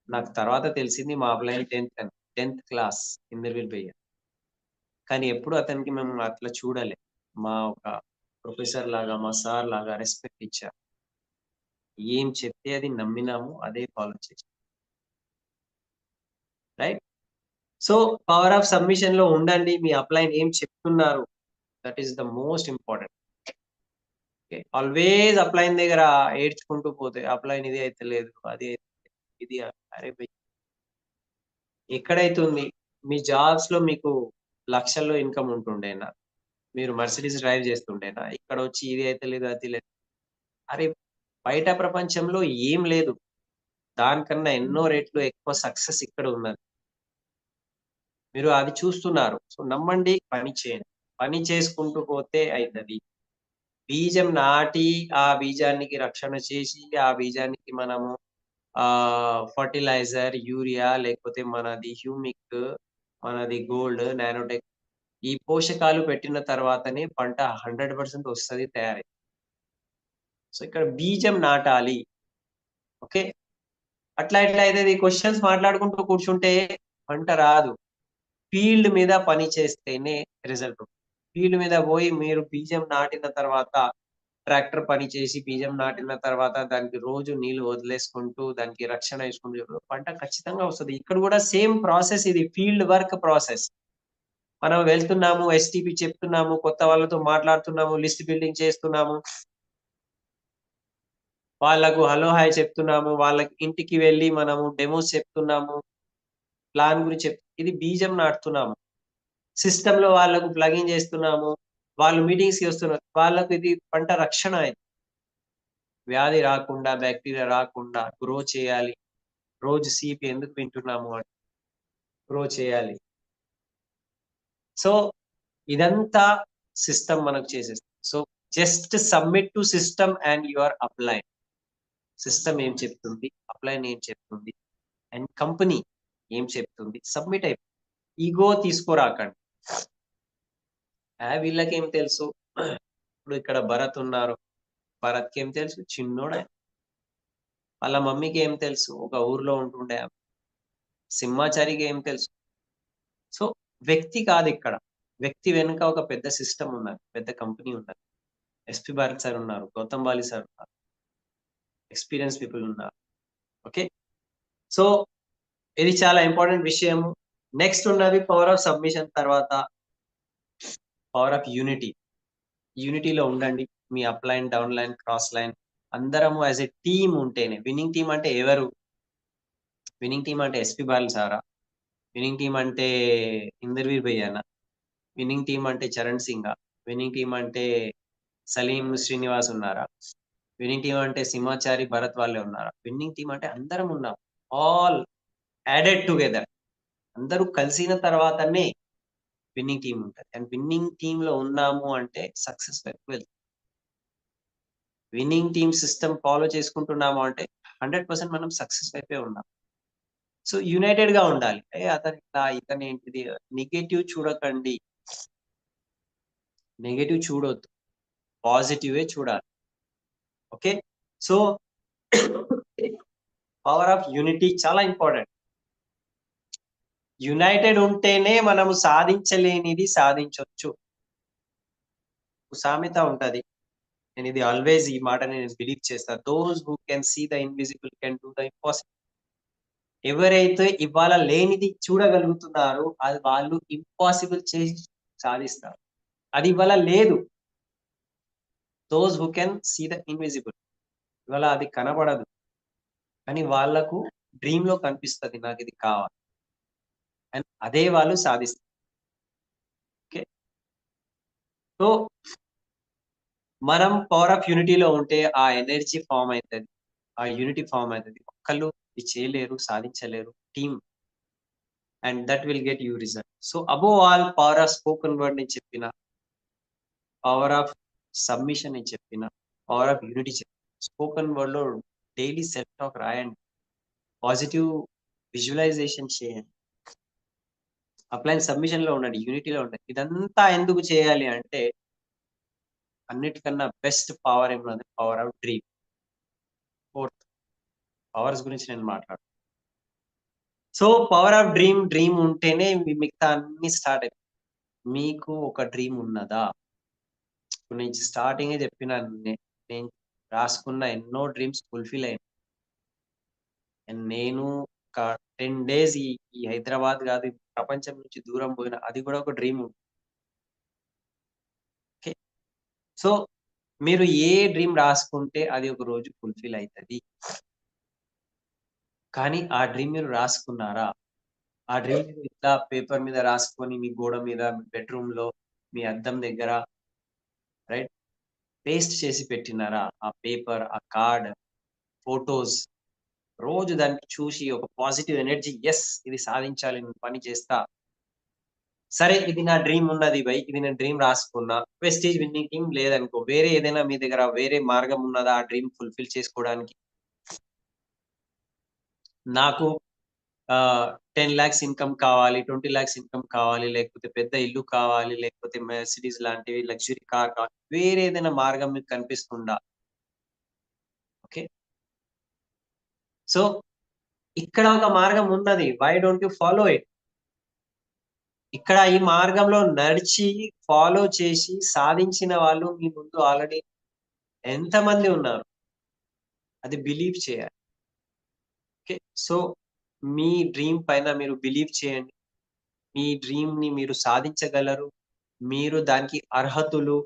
నాకు తర్వాత తెలిసింది మా అప్లైన్ 10థ్ క్లాస్ ఇంటర్వ్యూ‌కి పోయారు. కానీ ఎప్పుడు అతనికి మేము అట్లా చూడలే. మా ఒక ప్రొఫెసర్ లాగా, మా సార్ లాగా రెస్పెక్ట్ ఇచ్చారు. ఏం చెప్తే అది నమ్మినాము. అదే ఫాలో చేసాం. రైట్? సో, పవర్ ఆఫ్ సబ్మిషన్‌లో ఉండండి. మీ అప్లైన్ ఏం చెప్తున్నారు. That is the most important. Okay. Always upline దగ్గర ఏడ్చుకుంటూ పోతే అప్లైన్ ఇది అయితలేదు. అది అయితలేదు. ఇది అరే భయ్! ఎక్కడైతుంది? మీ జాబ్స్‌లో మీకు లక్షల్లో ఇన్‌కమ్ ఉంటుండేనా? మీరు మర్సిడీస్ డ్రైవ్ చేస్తుండేనా? ఇక్కడొచ్చి ఇది అయితలేదు, అది లేదు. అరే! బయట ప్రపంచంలో ఏం లేదు. దానికన్నా ఎన్నో రెట్లు ఎక్కువ సక్సెస్ ఇక్కడ ఉన్నది. మీరు అది చూస్తున్నారు. సో, నమ్మండి, పని చేయండి. పని చేసుకుంటూ పోతే అయితది. బీజం నాటి, ఆ బీజానికి రక్షణ చేసి, ఆ బీజానికి మనము ఫర్టిలైజర్, యూరియా లేకపోతే మనది హ్యూమిక్, మనది గోల్డ్, నానోటెక్ ఈ పోషకాలు పెట్టిన తర్వాతనే పంట 100% వస్తది తయారై. సో, ఇక్కడ బీజం నాటాలి. ఓకే. అట్లా ఎట్లా అయితది? క్వెషన్స్ మాట్లాడుకుంటూ కూర్చుంటే పంట రాదు. ఫీల్డ్ మీద పని చేస్తేనే రిజల్ట్ ఉంటుంది. ఫీల్డ్ మీద పోయి మీరు బీజం నాటిన తర్వాత ట్రాక్టర్ పని చేసి బీజం నాటిన తర్వాత దానికి రోజు నీళ్లు వదిలేసుకుంటూ, దానికి రక్షణ ఇచ్చుకుంటూ పంట ఖచ్చితంగా వస్తది. ఇక్కడ కూడా సేమ్ ప్రాసెస్ ఇది ఫీల్డ్ వర్క్ ప్రాసెస్. మనం వెళ్తున్నాము, ఎస్‌టిపి చెప్తున్నాము, కొత్త వాళ్ళతో మాట్లాడుతున్నాము, లిస్ట్ బిల్డింగ్ చేస్తున్నాము. వాళ్ళకు హలో, హాయ్ చెప్తున్నాము. వాళ్ళకి ఇంటికి వెళ్లి మనము డెమోస్ చెప్తున్నాము. ప్లాన్ గురించి ఇది బీజం నాటుతున్నాము. సిస్టమ్‌లో వాళ్ళకు ప్లగిన్ చేస్తున్నాము. వాళ్ళు మీటింగ్స్‌కి వస్తున్నారు. వాళ్ళకు ఇది పంట రక్షణ ఇది. వ్యాధి రాకుండా, బాక్టీరియా రాకుండా గ్రో చేయాలి. రోజు సీపీ ఎందుకు వింటున్నాము అంటే గ్రో చేయాలి. సో, ఇదంతా సిస్టమ్ మనకు చేసేస్తుంది. So, just submit to system and you are upline. System ఏం చెప్తుంది? అప్లైన్ ఏం చెప్తుంది? అండ్ కంపెనీ ఏం చెప్తుంది? సబ్మిట్ అయిపోయింది. ఇగో తీసుకోరాకండి. వీళ్ళకేం తెలుసు? ఇప్పుడు ఇక్కడ భరత్ ఉన్నారు. భరత్‌కేం తెలుసు? చిన్నోడే. వాళ్ళ మమ్మీకి ఏం తెలుసు? ఒక ఊర్లో ఉంటుండే ఆమె. సింహాచారికి ఏం తెలుసు? సో, వ్యక్తి కాదు ఇక్కడ. వ్యక్తి వెనుక ఒక పెద్ద సిస్టమ్ ఉన్నది. పెద్ద కంపెనీ ఉన్నది. ఎస్‌పి భారత్ సార్ ఉన్నారు. గౌతమ్ బాలి సార్ ఉన్నారు. ఎక్స్‌పీరియన్స్ పీపుల్ ఉన్నారు. ఓకే. సో, ఇది చాలా ఇంపార్టెంట్ విషయం. నెక్స్ట్ ఉన్నది పవర్ ఆఫ్ సబ్మిషన్ తర్వాత పవర్ ఆఫ్ యూనిటీ. యూనిటీలో ఉండండి. Me up line, down line, cross line అందరము యాస్ ఎ టీమ్ ఉంటేనే విన్నింగ్ టీమ్ అంటే ఎవరు? విన్నింగ్ టీమ్ అంటే ఎస్‌పి బాలు సారా? విన్నింగ్ టీమ్ అంటే ఇందర్‌వీర్ భయ్యానా? విన్నింగ్ టీమ్ అంటే చరణ్ సింగా? విన్నింగ్ టీమ్ అంటే సలీం శ్రీనివాస్ ఉన్నారా? విన్నింగ్ టీమ్ అంటే సింహాచారి భరత్ వాళ్ళే ఉన్నారా? విన్నింగ్ టీమ్ అంటే అందరం ఉన్నాం. All added together. అందరూ కలిసిన తర్వాతనే విన్నింగ్ టీమ్ ఉంటది. అండ్ విన్నింగ్ టీమ్‌లో ఉన్నాము అంటే సక్సెస్ వైపు వెళ్తాం. విన్నింగ్ టీమ్ సిస్టమ్ ఫాలో చేసుకుంటున్నాము అంటే 100% మనం సక్సెస్ వైపే ఉన్నాం. సో, యునైటెడ్‌గా ఉండాలి. అతను ఇట్లా, ఇతనేంటిది నెగెటివ్ చూడకండి. నెగెటివ్ చూడొద్దు. పాజిటివే చూడాలి. Okay. So, power of unity చాలా ఇంపార్టెంట్. యునైటెడ్ ఉంటేనే మనము సాధించలేనిది సాధించొచ్చు. సామెత ఉంటది. నేను ఇది ఆల్వేస్ ఈ మాటని నేను బిలీవ్ చేస్తా. Those who can see the invisible can do the impossible. ఎవరైతే ఇవాళ లేనిది చూడగలుగుతున్నారో అది వాళ్ళు ఇంపాసిబుల్ చేసి సాధిస్తారు. అది ఇవాళ లేదు. Those who can see the invisible. ఇవాళ అది కనబడదు. కానీ వాళ్ళకు డ్రీమ్‌లో కనిపిస్తది నాకిది కావాలి. అండ్ అదే వాళ్ళు సాధిస్తారు. ఓకే. సో, మనం పవర్ ఆఫ్ యూనిటీలో ఉంటే ఆ ఎనర్జీ ఫార్మ్ అయితది. ఆ యూనిటీ ఫార్మ్ అయితది. ఒక్కళ్ళు ఇది చేయలేరు, సాధించలేరు. Team and that will get you result. So, above all power of spoken word నేను చెప్పిన, పవర్ ఆఫ్ సబ్మిషన్ నేను చెప్పిన, పవర్ ఆఫ్ యూనిటీ చెప్పిన. స్పోకెన్ వర్డ్‌లో డైలీ సెల్ఫ్ టాక్ రాయండి. పాజిటివ్ విజువలైజేషన్ చేయండి. అప్లైన్ సబ్మిషన్‌లో ఉండండి. యూనిటీలో ఉండండి. ఇదంతా ఎందుకు చేయాలి అంటే అన్నిటికన్నా బెస్ట్ పవర్ ఏమున్నది? Power of dream. Fourth powers గురించి నేను మాట్లాడను. So, power of dream, dream ఉంటేనే మిగతా అన్నీ స్టార్ట్ అయితాయి. మీకు ఒక డ్రీమ్ ఉన్నదా? ఇప్పుడు నేను స్టార్టింగే చెప్పినాను. నేను రాసుకున్న ఎన్నో డ్రీమ్స్ ఫుల్‌ఫిల్ అయినాయి. అండ్ నేను ఒక 10 డేస్ ఈ ఈ హైదరాబాద్ కాదు, ఈ ప్రపంచం నుంచి దూరం పోయిన అది కూడా ఒక డ్రీమ్. ఓకే. సో, మీరు ఏ డ్రీమ్ రాసుకుంటే అది ఒక రోజు ఫుల్‌ఫిల్ అయితది. కానీ ఆ డ్రీమ్ మీరు రాసుకున్నారా? ఆ డ్రీమ్ మీరు ఇట్లా పేపర్ మీద రాసుకొని మీ గోడ మీద, మీ బెడ్‌రూమ్‌లో, మీ అద్దం దగ్గర రైట్ పేస్ట్ చేసి పెట్టినారా? ఆ పేపర్, ఆ కార్డ్, ఫోటోస్ రోజు దాన్ని చూసి ఒక పాజిటివ్ ఎనర్జీ యెస్! ఇది సాధించాలి. నేను పని చేస్తా. సరే ఇది నా డ్రీమ్ ఉన్నది భయ్. ఇది నేను డ్రీమ్ రాసుకున్నా. ప్రెస్టీజ్ విన్నింగ్ టీమ్ లేదనుకో. వేరే ఏదైనా మీ దగ్గర వేరే మార్గం ఉన్నదా ఆ డ్రీమ్ ఫుల్‌ఫిల్ చేసుకోవడానికి? నాకు 10,00,000 ఇన్‌కమ్ కావాలి, 20,00,000 ఇన్‌కమ్ కావాలి, లేకపోతే పెద్ద ఇల్లు కావాలి, లేకపోతే మెర్సిడీస్ లాంటివి లగ్జరీ కార్ కావాలి. వేరే ఏదైనా మార్గం మీకు కనిపిస్తుందా? ఓకే. సో, ఇక్కడ ఒక మార్గం ఉన్నది. Why don't you follow it? ఇక్కడ ఈ మార్గంలో నడిచి, ఫాలో చేసి సాధించిన వాళ్ళు మీ ముందు ఆల్రెడీ ఎంతమంది ఉన్నారు? అది బిలీవ్ చేయాలి. ఓకే. సో, మీ డ్రీమ్ పైన మీరు బిలీవ్ చేయండి. మీ డ్రీమ్‌ని మీరు సాధించగలరు. మీరు దానికి అర్హతులు.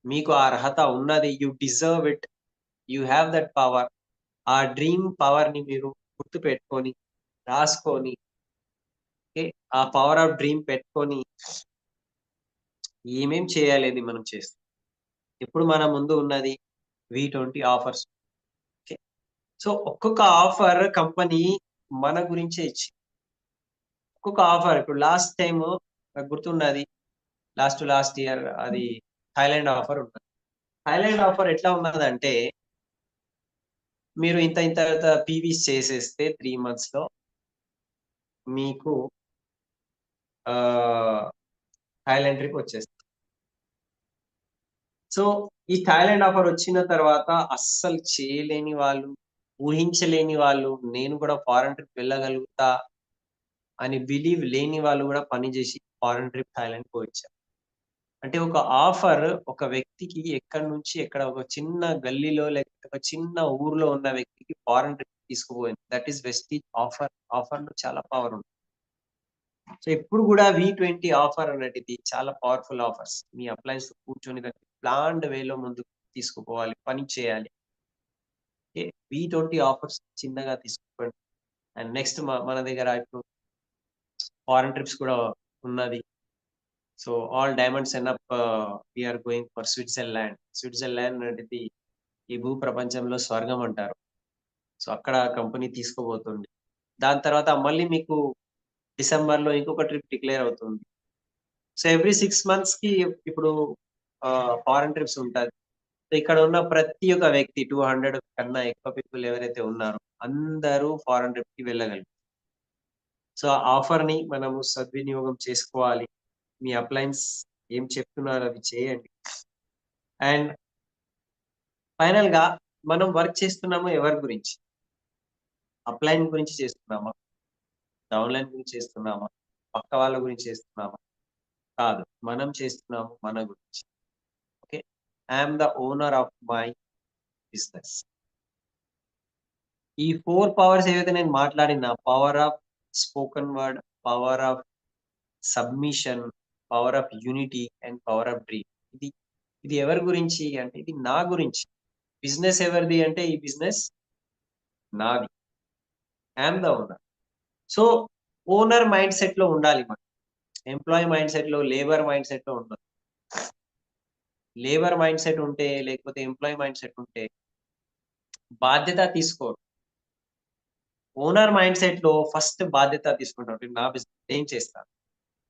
మీకు ఆ అర్హత ఉన్నది. You deserve it. You have that power. ఆ డ్రీమ్ పవర్‌ని మీరు గుర్తుపెట్టుకొని, రాసుకొని, ఓకే. ఆ పవర్ ఆఫ్ డ్రీమ్ పెట్టుకొని ఏమేం చేయాలి మనం చేస్తాం. ఇప్పుడు మన ముందు ఉన్నది V20 ఆఫర్స్. ఓకే. సో, ఒక్కొక్క ఆఫర్ కంపెనీ మన గురించే ఇచ్చింది. ఒక్కొక్క ఆఫర్ ఇప్పుడు లాస్ట్ టైము నాకు గుర్తున్నది. లాస్ట్ ఇయర్ అది థాయిలాండ్ ఆఫర్ ఉన్నది. థాయిలాండ్ ఆఫర్ ఎట్లా ఉన్నదంటే, మీరు ఇంత ఇంత పీవీస్ చేసేస్తే 3 మంత్స్‌లో మీకు ఆహ్, థాయిలాండ్ ట్రిప్ వచ్చేస్తది. సో, ఈ థాయిలాండ్ ఆఫర్ వచ్చిన తర్వాత అస్సలు చేయలేని వాళ్ళు, ఊహించలేని వాళ్ళు, నేను కూడా ఫారెన్ ట్రిప్ వెళ్ళగలుగుతా అని బిలీవ్ లేని వాళ్ళు కూడా పని చేసి ఫారెన్ ట్రిప్ థాయిలాండ్ పోవచ్చారు. అంటే ఒక ఆఫర్ ఒక వ్యక్తికి ఎక్కడి నుంచి ఎక్కడ ఒక చిన్న గల్లీలో లేకపోతే ఒక చిన్న ఊర్లో ఉన్న వ్యక్తికి ఫారెన్ ట్రిప్ తీసుకుపోయింది. That is Vestige offer. ఆఫర్‌లో చాలా పవర్ ఉంది. సో ఎప్పుడు కూడా V20 ఆఫర్ అనేటిది చాలా పవర్‌ఫుల్ ఆఫర్స్. మీ అప్లయన్స్ కూర్చొని దాన్ని ప్లాన్డ్ వేలో ముందుకు తీసుకుపోవాలి. పని చేయాలి. ఓకే. V20 ఆఫర్స్ చిన్నగా తీసుకోండి. అండ్ నెక్స్ట్ మన దగ్గర ఇప్పుడు ఫారెన్ ట్రిప్స్ కూడా ఉన్నది. So all diamonds end up we are going for Switzerland. Switzerland అనేది ఈ భూ ప్రపంచంలో స్వర్గం అంటారు. సో అక్కడ కంపెనీ తీసుకుపోతుంది. దాని తర్వాత మళ్ళీ మీకు డిసెంబర్‌లో ఇంకొక ట్రిప్ డిక్లేర్ అవుతుంది. సో ఎవ్రీ 6 మంత్స్‌కి ఇప్పుడు ఫారెన్ ట్రిప్స్ ఉంటది. సో ఇక్కడ ఉన్న ప్రతి ఒక్క వ్యక్తి 200 కన్నా ఎక్కువ పీపుల్ ఎవరైతే ఉన్నారో అందరూ ఫారెన్ ట్రిప్‌కి వెళ్ళగలరు. సో ఆ ఆఫర్‌ని మనము సద్వినియోగం చేసుకోవాలి. మీ అప్లయన్స్ ఏం చెప్తున్నారో అవి చేయండి. అండ్ ఫైనల్‌గా మనం వర్క్ చేస్తున్నాము ఎవరి గురించి? అప్లైన్ గురించి చేస్తున్నామా? డౌన్‌లైన్ గురించి చేస్తున్నామా? పక్క వాళ్ళ గురించి చేస్తున్నామా? కాదు. మనం చేస్తున్నాము మన గురించి. Okay. I am the owner of my business. ఈ 4 పవర్స్ ఏవైతే నేను మాట్లాడినా power of spoken word, power of submission, power of unity and power of dream. ఇది ఇది ఎవరి గురించి అంటే ఇది నా గురించి. బిజినెస్ ఎవరిది అంటే ఈ బిజినెస్ నాది. I am the owner. So owner mind సెట్‌లో ఉండాలి మనం. ఎంప్లాయీ మైండ్ సెట్‌లో, లేబర్ మైండ్ సెట్‌లో ఉండొద్దు. లేబర్ మైండ్ సెట్ ఉంటే లేకపోతే ఎంప్లాయీ మైండ్ సెట్ ఉంటే బాధ్యత తీసుకోరు. ఓనర్ మైండ్ సెట్‌లో ఫస్ట్ బాధ్యత తీసుకుంటాడు. నా బిజినెస్ నేను చేస్తాను.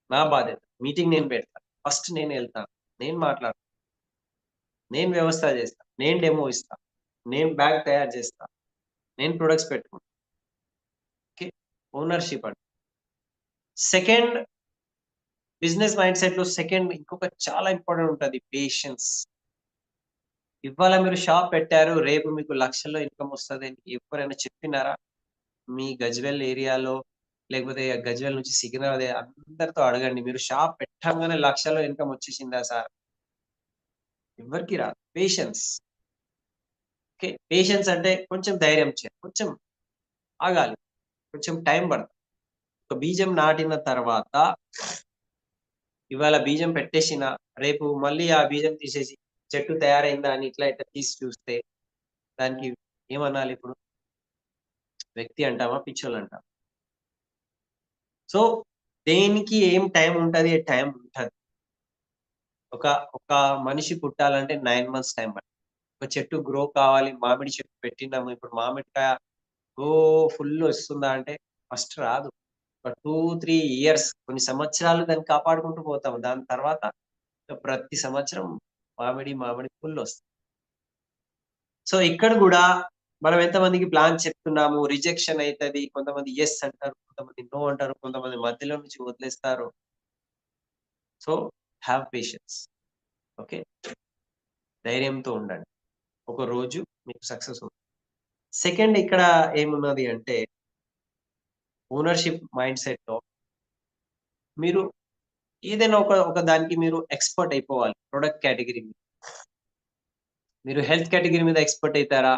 నా బాధ్యత. మీటింగ్ నేను పెడతాను. ఫస్ట్ నేనెళ్తాను. నేను మాట్లాడతాను. నేను వ్యవస్థ చేస్తా. నేను డెమో ఇస్తా. నేను బ్యాగ్ తయారు చేస్తా. నేను ప్రొడక్ట్స్ పెట్టుకుంటా. ఓకే. ఓనర్‌షిప్ అండి. సెకండ్ బిజినెస్ మైండ్ సెట్‌లో సెకండ్ ఇంకొక చాలా ఇంపార్టెంట్ ఉంటది పేషెన్స్. ఇవాళ మీరు షాప్ పెట్టారు. రేపు మీకు లక్షల్లో ఇన్‌కమ్ వస్తదని ఎవ్వరైనా చెప్పినారా? మీ గజ్వెల్ ఏరియాలో లేకపోతే గజ్వెల్ నుంచి సికింద్రాబాద్ అందరితో అడగండి. మీరు షాప్ పెట్టంగానే లక్షల్లో ఇన్‌కమ్ వచ్చేసిందా సార్? ఎవ్వరికీ రాదు. పేషెన్స్. ఓకే. పేషెన్స్ అంటే కొంచెం ధైర్యం చేయాలి. కొంచెం ఆగాలి. కొంచెం టైం పడతది. ఒక బీజం నాటిన తర్వాత ఇవాళ బీజం పెట్టేసిన రేపు మళ్ళీ ఆ బీజం తీసేసి చెట్టు తయారైందా అని ఇట్లా ఇట్లా తీసి చూస్తే దానికి ఏమనాలి ఇప్పుడు? వ్యక్తి అంటామా? పిచ్చోలంటామా? సో దేనికి ఏం టైం ఉంటది. టైం ఉంటది. ఒక ఒక మనిషి పుట్టాలంటే 9 మంత్స్ టైం పడుతుంది. ఒక చెట్టు గ్రో కావాలి. మామిడి చెట్టు పెట్టినాము. ఇప్పుడు మామిడికాయ ఫుల్ వస్తుందా అంటే ఫస్ట్ రాదు. ఒక 2, 3 ఇయర్స్ కొన్ని సంవత్సరాలు దాన్ని కాపాడుకుంటూ పోతాం. దాని తర్వాత ప్రతి సంవత్సరం మామిడి ఫుల్ వస్తుంది. సో ఇక్కడ గూడా మనం ఎంతమందికి ప్లాన్ చెప్తున్నాము. రిజెక్షన్ అయితది. కొంతమంది యెస్ అంటారు. కొంతమంది నో అంటారు. కొంతమంది మధ్యలో నుంచి వదిలేస్తారు. So have patience. ఓకే. ధైర్యంతో ఉండండి. ఒక రోజు మీకు సక్సెస్ అవుతుంది. సెకండ్ ఇక్కడ ఏమున్నది అంటే ఓనర్‌షిప్ మైండ్ సెట్‌లో మీరు ఏదైనా ఒక దానికి మీరు ఎక్స్‌పర్ట్ అయిపోవాలి. ప్రొడక్ట్ కేటగరీ మీద. మీరు హెల్త్ కేటగరీ మీద ఎక్స్‌పర్ట్ అయితారా?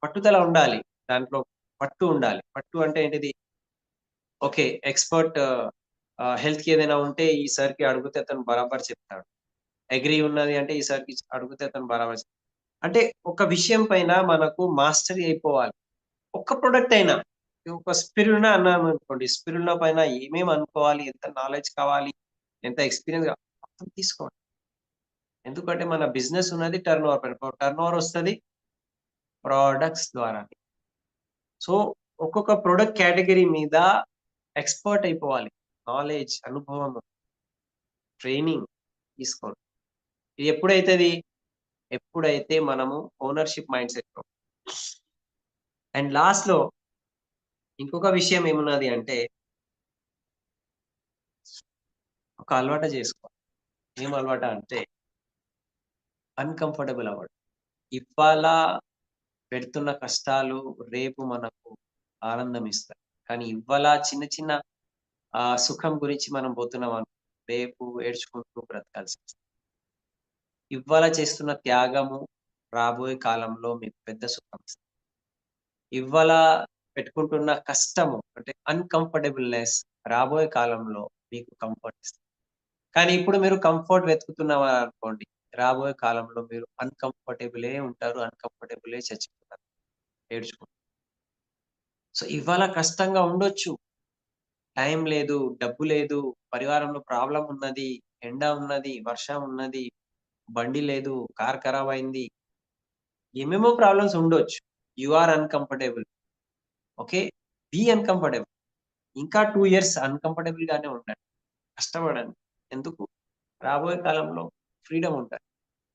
పట్టుదల ఉండాలి. దాంట్లో పట్టు ఉండాలి. పట్టు అంటే ఏంటిది? ఓకే. ఎక్స్‌పర్ట్ హెల్త్‌కి ఏదైనా ఉంటే ఈ సార్‌కి అడిగితే అతను బరాబర్ చెప్తాడు. అగ్రీ ఉన్నది అంటే ఈ సార్‌కి అడిగితే అతను బరాబర్ అంటే ఒక విషయం పైన మనకు మాస్టరీ అయిపోవాలి. ఒక్క ప్రొడక్ట్ అయినా. ఒక స్పిరులినా అన్నామనుకోండి. స్పిరులినా పైన ఏమేమి అనుకోవాలి? ఎంత నాలెడ్జ్ కావాలి? ఎంత ఎక్స్‌పీరియన్స్ మొత్తం తీసుకోండి. ఎందుకంటే మన బిజినెస్ ఉన్నది టర్నోవర్ పైన. టర్నోవర్ వస్తది ప్రొడక్ట్స్ ద్వారానే. సో ఒక్కొక్క ప్రొడక్ట్ కేటగరీ మీద ఎక్స్‌పర్ట్ అయిపోవాలి. నాలెడ్జ్, అనుభవము, ట్రైనింగ్ తీసుకోండి. ఇది ఎప్పుడైతది? ఎప్పుడైతే మనము ఓనర్‌షిప్ మైండ్ సెట్‌లో అండ్ లాస్ట్‌లో ఇంకొక విషయం ఏమున్నది అంటే ఒక అలవాట చేసుకోవాలి. ఏం అలవాట అంటే అన్‌కంఫర్టబుల్ అవ్వడం. ఇవాళ పెడుతున్న కష్టాలు రేపు మనకు ఆనందం ఇస్తాయి. కానీ ఇవాళ చిన్న చిన్న ఆ సుఖం గురించి మనం పోతున్నాం రేపు ఏడ్చుకుంటూ బ్రతకాల్సొస్తది. ఇవాళ చేస్తున్న త్యాగము రాబోయే కాలంలో మీకు పెద్ద సుఖమిస్తది. ఇవాళ పెట్టుకుంటున్న కష్టము అంటే అన్‌కంఫర్టబుల్‌నెస్ రాబోయే కాలంలో మీకు కంఫర్ట్ ఇస్తది. కానీ ఇప్పుడు మీరు కంఫర్ట్ వెతుకుతున్నారనుకోండి, రాబోయే కాలంలో మీరు అన్‌కంఫర్టబులే ఉంటారు. అన్‌కంఫర్టబులే చచ్చిపోతారు ఏడ్చుకుంటూ. సో, ఇవాళ కష్టంగా ఉండొచ్చు. టైం లేదు, డబ్బు లేదు, పరివారంలో ప్రాబ్లమ్ ఉన్నది, ఎండ ఉన్నది, వర్షం ఉన్నది, బండి లేదు, కార్ ఖరాబయింది. ఏమేమో ప్రాబ్లమ్స్ ఉండొచ్చు. You are uncomfortable. Okay. Be uncomfortable. ఇంకా 2 ఇయర్స్ అన్‌కంఫర్టబుల్ గానే ఉండండి. కష్టపడండి. ఎందుకు? రాబోయే కాలంలో ఫ్రీడమ్ ఉంటది.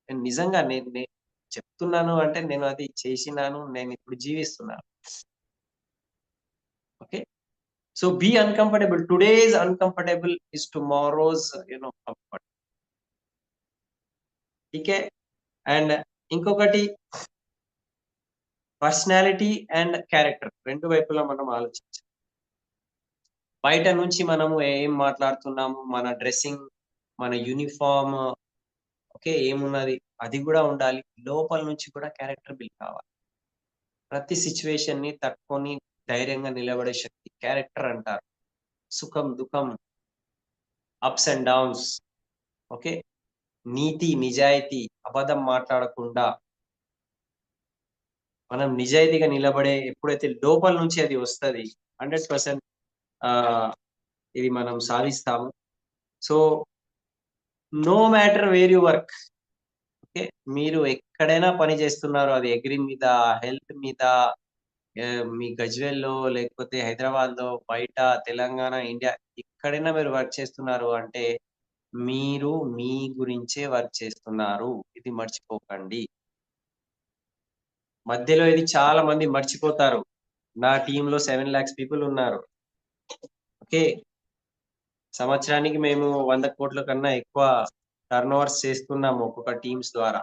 నేను నిజంగా నేను నేను చెప్తున్నాను అంటే నేను అది చేసినాను. నేనిప్పుడు జీవిస్తున్నాను. Okay. So, be uncomfortable. Today's uncomfortable is tomorrow's comfort. ఠీకే. అండ్ ఇంకొకటి పర్సనాలిటీ అండ్ క్యారెక్టర్ 2 వైపులా మనం ఆలోచించాలి. బయట నుంచి మనము ఏం మాట్లాడుతున్నాము, మన డ్రెసింగ్, మన యూనిఫార్మ్ ఓకే. ఏమున్నది అది గూడా ఉండాలి. లోపల నుంచి కూడా క్యారెక్టర్ బిల్డ్ కావాలి. ప్రతి సిట్యుయేషన్‌ని తట్టుకొని ధైర్యంగా నిలబడే శక్తి క్యారెక్టర్ అంటారు. సుఖం, దుఃఖం, అప్స్ అండ్ డౌన్స్ ఓకే. నీతి, నిజాయితీ, అబద్ధం మాట్లాడకుండా మనం నిజాయితీగా నిలబడే ఎప్పుడైతే లోపల నుంచి అది వస్తది 100% ఆహ్, ఇది మనం సాధిస్తాము. So, no matter where you work okay. మీరు ఎక్కడైనా పని చేస్తున్నారు. అది అగ్రి మీద, హెల్త్ మీద మీ గజ్వేల్‌లో లేకపోతే హైదరాబాద్‌లో, బయట తెలంగాణ, ఇండియా ఎక్కడైనా మీరు వర్క్ చేస్తున్నారు అంటే, మీరు మీ గురించే వర్క్ చేస్తున్నారు. ఇది మర్చిపోకండి. మధ్యలో ఇది చాలా మంది మర్చిపోతారు. నా టీమ్‌లో 7,00,000 పీపుల్ ఉన్నారు. ఓకే. సంవత్సరానికి మేము 100,00,00,000 కన్నా ఎక్కువ టర్నోవర్స్ చేస్తున్నాము ఒక్కొక్క టీమ్స్ ద్వారా.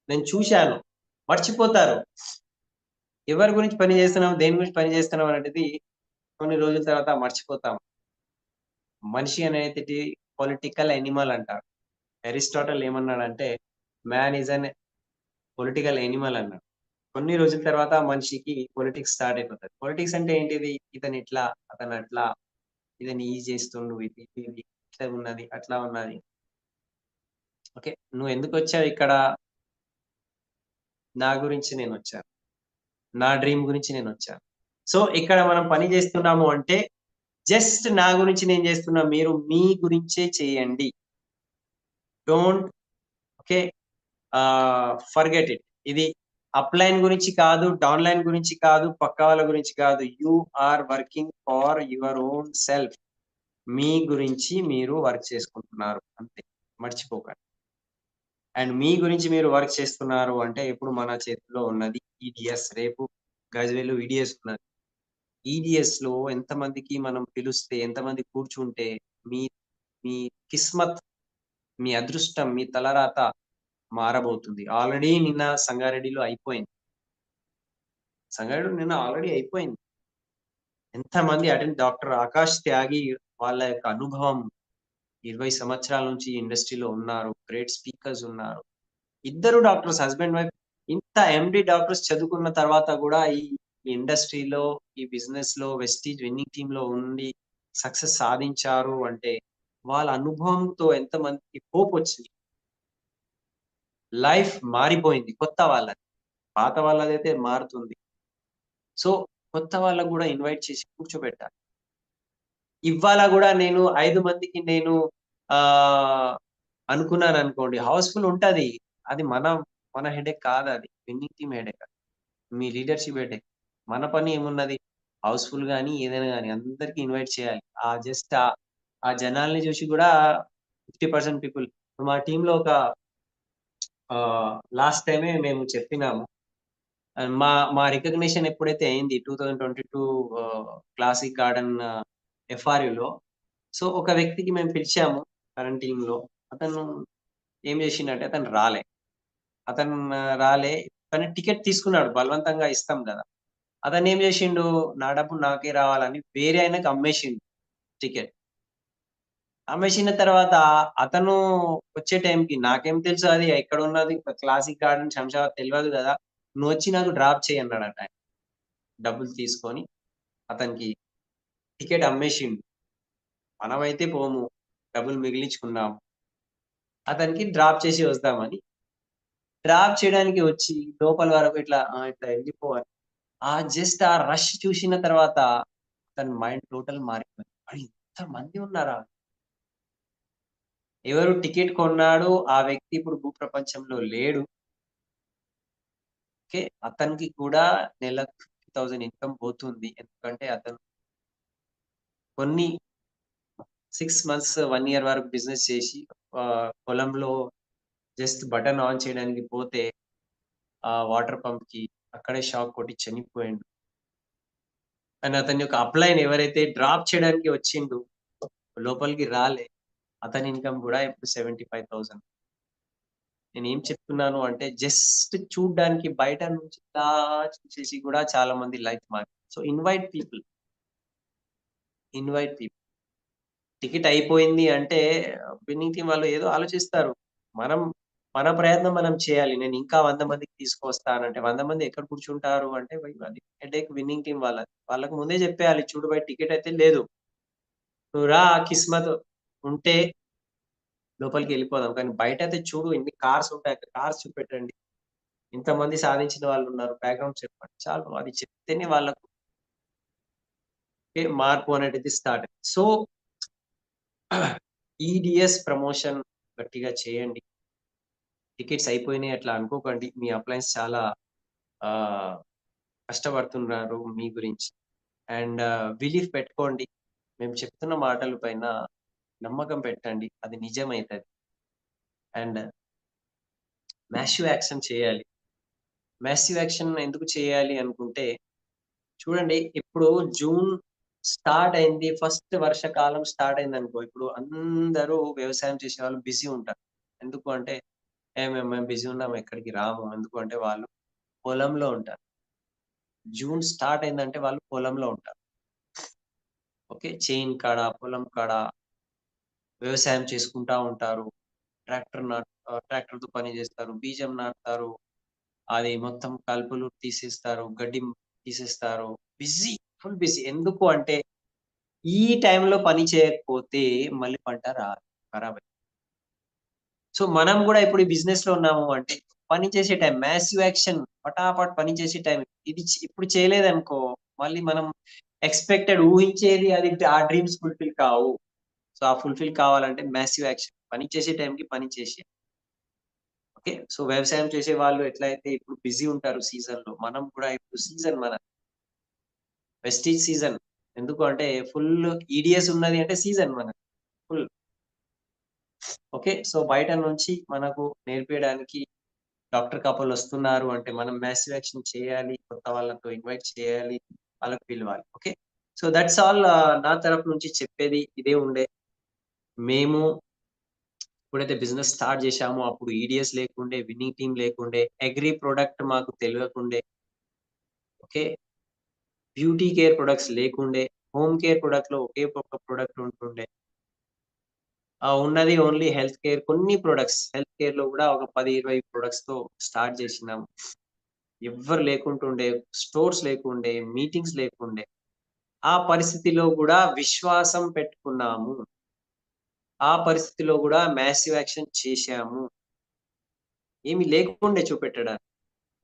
నేను చూశాను. మర్చిపోతారు. ఎవరి గురించి పని చేస్తున్నాం, దేని గురించి పని చేస్తున్నాం అనేది కొన్ని రోజుల తర్వాత మర్చిపోతాం. మనిషి అనేటిది పొలిటికల్ యానిమల్ అంటారు. అరిస్టాటిల్ ఏమన్నాడంటే, man is an political animal అన్నాడు. కొన్ని రోజుల తర్వాత మనిషికి పొలిటిక్స్ స్టార్ట్ అయిపోతది. పొలిటిక్స్ అంటే ఏంటిది? ఇతనిట్లా, అతనట్లా, ఇతను ఇది చేస్తుండు, ఇది ఇట్లా ఉన్నది, అట్లా ఉన్నది. ఓకే. నువ్వెందుకొచ్చావు ఇక్కడ? నా గురించి నేనొచ్చాను. నా డ్రీమ్ గురించి నేనొచ్చాను. సో, ఇక్కడ మనం పని చేస్తున్నాము అంటే, జస్ట్ నా గురించి నేను చేస్తున్నా. మీరు మీ గురించే చేయండి. Don't okay. Forget it. ఇది అప్‌లైన్ గురించి కాదు, డౌన్‌లైన్ గురించి కాదు, పక్క వాళ్ళ గురించి కాదు. You are working for your own self. మీ గురించి మీరు వర్క్ చేసుకుంటున్నారు అంతే. మర్చిపోకండి. అండ్ మీ గురించి మీరు వర్క్ చేస్తున్నారు అంటే ఇప్పుడు మన చేతిలో ఉన్నది ఈడీఎస్. రేపు గజ్వేల్‌లో ఈడీఎస్ ఉన్నది. ఈడీఎస్‌లో ఎంతమందికి మనం పిలుస్తే, ఎంతమంది కూర్చుంటే మీ మీ కిస్మత్, మీ అదృష్టం, మీ తలరాత మారబోతుంది. ఆల్రెడీ నిన్న సంగారెడ్డిలో అయిపోయింది. సంగారెడ్డిలో నిన్న ఆల్రెడీ అయిపోయింది. ఎంతమంది డాక్టర్ ఆకాష్ త్యాగి వాళ్ళ యొక్క అనుభవం 20 సంవత్సరాల నుంచి ఇండస్ట్రీలో ఉన్నారు. గ్రేట్ స్పీకర్స్ ఉన్నారు. ఇద్దరు డాక్టర్స్ హస్బాండ్, వైఫ్ ఇంత ఎండీ డాక్టర్స్ చదువుకున్న తర్వాత గూడా ఈ ఇండస్ట్రీలో, ఈ బిజినెస్‌లో వెస్టీజ్ విన్నింగ్ టీమ్‌లో ఉండి సక్సెస్ సాధించారు అంటే, వాళ్ళ అనుభవంతో ఎంతమందికి హోపొచ్చింది. లైఫ్ మారిపోయింది కొత్త వాళ్ళది. పాత వాళ్ళదైతే మారుతుంది. సో, కొత్త వాళ్ళకి గూడా ఇన్వైట్ చేసి కూర్చోబెట్టాలి. ఇవాళ గూడా నేను 5 మందికి నేను ఆహ్, అనుకున్నాననుకోండి హౌస్‌ఫుల్ ఉంటది. అది మన హెడేక్ కాదది. Winning team headache. మీ లీడర్‌షిప్ హెడేక్. మన పని ఏమున్నది? హౌస్‌ఫుల్ గాని, ఏదైనా గాని అందరికి ఇన్వైట్ చేయాలి. ఆ జనాల్ని చూసి గూడా 50% పీపుల్ మా టీమ్‌లో ఒక లాస్ట్ టైమే మేము చెప్పినాము. మా మా రికగ్నిషన్ ఎప్పుడైతే అయింది 2022 క్లాసిక్ గార్డెన్ ఎఫ్ఆర్‌యులో. సో, ఒక వ్యక్తికి మేము పిలిచాము కరెంట్ టీమ్‌లో. అతను ఏం చేసిండంటే అతను రాలే. అతను రాలే. కానీ టికెట్ తీసుకున్నాడు. బలవంతంగా ఇస్తాం గదా! అతనేం జేషిండు, నా డబ్బు నాకే రావాలని వేరే ఆయనకి అమ్మేషిండు టికెట్. అమ్మేషిన తర్వాత అతను వచ్చే టైంకి నాకేం తెలుసు అది ఎక్కడున్నది క్లాసిక్ గార్డెన్ శంషాబాద్ తెలవదు గదా! "నువ్వొచ్చి నాకు డ్రాప్ చెయ్యి" అన్నాడట ఆయన. డబ్బులు తీసుకొని అతనికి టికెట్ అమ్మేషిండు. మనమైతే పోము. డబ్బులు మిగిలించుకుందాం. అతనికి డ్రాప్ చేసి వద్దామని. డ్రాప్ చేయడానికి వచ్చి లోపల వరకు ఇట్లా ఎళ్ళిపోవాలి. జస్ట్ ఆ రష్ చూసిన తర్వాత తన మైండ్ టోటల్ మారిపోయింది. ఇంతమంది ఉన్నారా? ఎవరు టికెట్ కొన్నాడో ఆ వ్యక్తి ఇప్పుడు భూప్రపంచంలో లేడు. ఓకే. అతనికి కూడా నెలకు 50,000 ఇన్‌కమ్ పోతుంది. ఎందుకంటే అతను కొన్ని 6 మంత్స్, 1 ఇయర్ వరకు బిజినెస్ చేసి పొలంలో జస్ట్ బటన్ ఆన్ చేయడానికి పోతే వాటర్ పంప్‌కి అక్కడే షాక్ కొట్టి చనిపోయిండు. కానీ అతని యొక్క అప్‌లైన్ ఎవరైతే డ్రాప్ చేయడానికి వచ్చిండు, లోపలికి రాలే. అతని ఇన్‌కమ్ గూడా ఇప్పుడు 75,000. నేనేం చెప్తున్నాను అంటే జస్ట్ చూడ్డానికి బయట నుంచి ఇలా చూసేసి గూడా చాలా మంది లైఫ్ మారింది. So, invite people. Invite people. Ticket అయిపోయింది అంటే విన్నింగ్ టీమ్ వాళ్ళు ఏదో ఆలోచిస్తారు. మనం మన ప్రయత్నం మనం చేయాలి. నేను ఇంకా 100 మందికి తీసుకొస్తానంటే 100 మంది ఎక్కడ కూర్చుంటారు అంటే అది హెడేక్ విన్నింగ్ టీమ్ వాళ్ళది. వాళ్ళకి ముందే చెప్పేయాలి. చూడు భాయ్ టికెట్ అయితే లేదు. నువ్వు రా కిస్మత్ ఉంటే లోపలికెళ్ళిపోదాం. కానీ బయటైతే చూడు ఎన్ని కార్స్ ఉంటాయి. అక్కడ కార్స్ చూపెట్టండి. ఇంతమంది సాధించిన వాళ్ళున్నారు. బ్యాక్‌గ్రౌండ్ చెప్పండి. చాలు అది చెప్తేనే వాళ్ళకు మార్పు అనేటిది స్టార్ట్. సో, ఈడీఎస్ ప్రమోషన్ గట్టిగా చేయండి. టికెట్స్ అయిపోయినాయి అట్లా అనుకోకండి. మీ అప్లయన్స్ చాలా ఆహ్, కష్టపడుతున్నారు మీ గురించి. అండ్ బిలీఫ్ పెట్టుకోండి. మేము చెప్తున్న మాటల పైన నమ్మకం పెట్టండి. అది నిజమైతది. అండ్ మాసివ్ యాక్షన్ చేయాలి. మాసివ్ యాక్షన్ ఎందుకు చేయాలి అనుకుంటే, చూడండి ఇప్పుడు జూన్ స్టార్ట్ అయింది. ఫస్ట్ వర్షాకాలం స్టార్ట్ అయిందనుకో, ఇప్పుడు అందరూ వ్యవసాయం చేసేవాళ్ళు బిజీ ఉంటారు. ఎందుకు అంటే, మేము బిజీ ఉన్నాం ఎక్కడికి రాము. ఎందుకు అంటే వాళ్ళు పొలంలో ఉంటారు. జూన్ స్టార్ట్ అయిందంటే వాళ్ళు పొలంలో ఉంటారు. ఓకే. చేను కాడ, పొలం కాడ వ్యవసాయం చేసుకుంటా ఉంటారు. ట్రాక్టర్‌తో పని జేస్తారు. బీజం నాటుతారు. అది మొత్తం కలుపులు తీసేస్తారు. గడ్డి తీసేస్తారు. బిజీ. Full busy. ఎందుకు అంటే, ఈ టైంలో పని చేయకపోతే మళ్ళీ పంట రాదు. ఖరాబ్ సో, మనం గూడా ఇప్పుడు ఈ బిజినెస్‌లో ఉన్నాము అంటే, పని చేసే టైం మాసివ్ యాక్షన్ పటాపట్ పని చేసే టైం. ఇది ఇప్పుడు చేయలేదనుకో, మళ్ళీ మనం ఎక్స్‌పెక్టెడ్ ఊహించేది అది ఆ డ్రీమ్స్ ఫుల్‌ఫిల్ కావు. సో, ఆ ఫుల్‌ఫిల్ కావాలంటే మాసివ్ యాక్షన్. పని చేసే టైంకి పని చేసేయాలి. ఓకే. సో, వ్యవసాయం చేసే వాళ్ళు ఎట్లయితే ఇప్పుడు బిజీ ఉంటారు సీజన్‌లో, మనం కూడా ఇప్పుడు సీజన్ మన వెస్టీజ్ సీజన్. ఎందుకు అంటే ఫుల్ ఈడీఎస్ ఉన్నది అంటే సీజన్ మనది. ఫుల్. ఓకే. సో, బయట నుంచి మనకు నేర్పియడానికి డాక్టర్ కపులొస్తున్నారు అంటే మనం మాసివ్ యాక్షన్ చేయాలి. కొత్త వాళ్ళతో ఇన్వైట్ చేయాలి. వాళ్ళకి పిలవాలి. ఓకే. సో, థట్స్ ఆల్ నా తరపు నుంచి చెప్పేది ఇదే ఉండే. మేము ఎప్పుడైతే బిజినెస్ స్టార్ట్ చేశామో అప్పుడు ఈడీఎస్ లేకుండే, విన్నింగ్ టీమ్ లేకుండే, అగ్రి ప్రొడక్ట్ మాకు తెలవకుండే. ఓకే. బ్యూటీ కేర్ ప్రొడక్ట్స్ లేకుండే. హోమ్ కేర్ ప్రొడక్ట్‌లో ఒకే ఒక్క ప్రొడక్ట్ ఉంటుండే. ఉన్నది ఓన్లీ హెల్త్ కేర్ కొన్ని ప్రొడక్ట్స్. హెల్త్ కేర్‌లో గూడా ఒక 10, 20 ప్రొడక్ట్స్‌తో స్టార్ట్ చేసినాం. ఎవ్వరు లేకుంటుండే. స్టోర్స్ లేకుండే. మీటింగ్స్ లేకుండే. ఆ పరిస్థితిలో గూడా విశ్వాసం పెట్టుకున్నాము. ఆ పరిస్థితిలో గూడా మాసివ్ యాక్షన్ చేశాము. ఏమి లేకుండే చూపెట్టడానికి.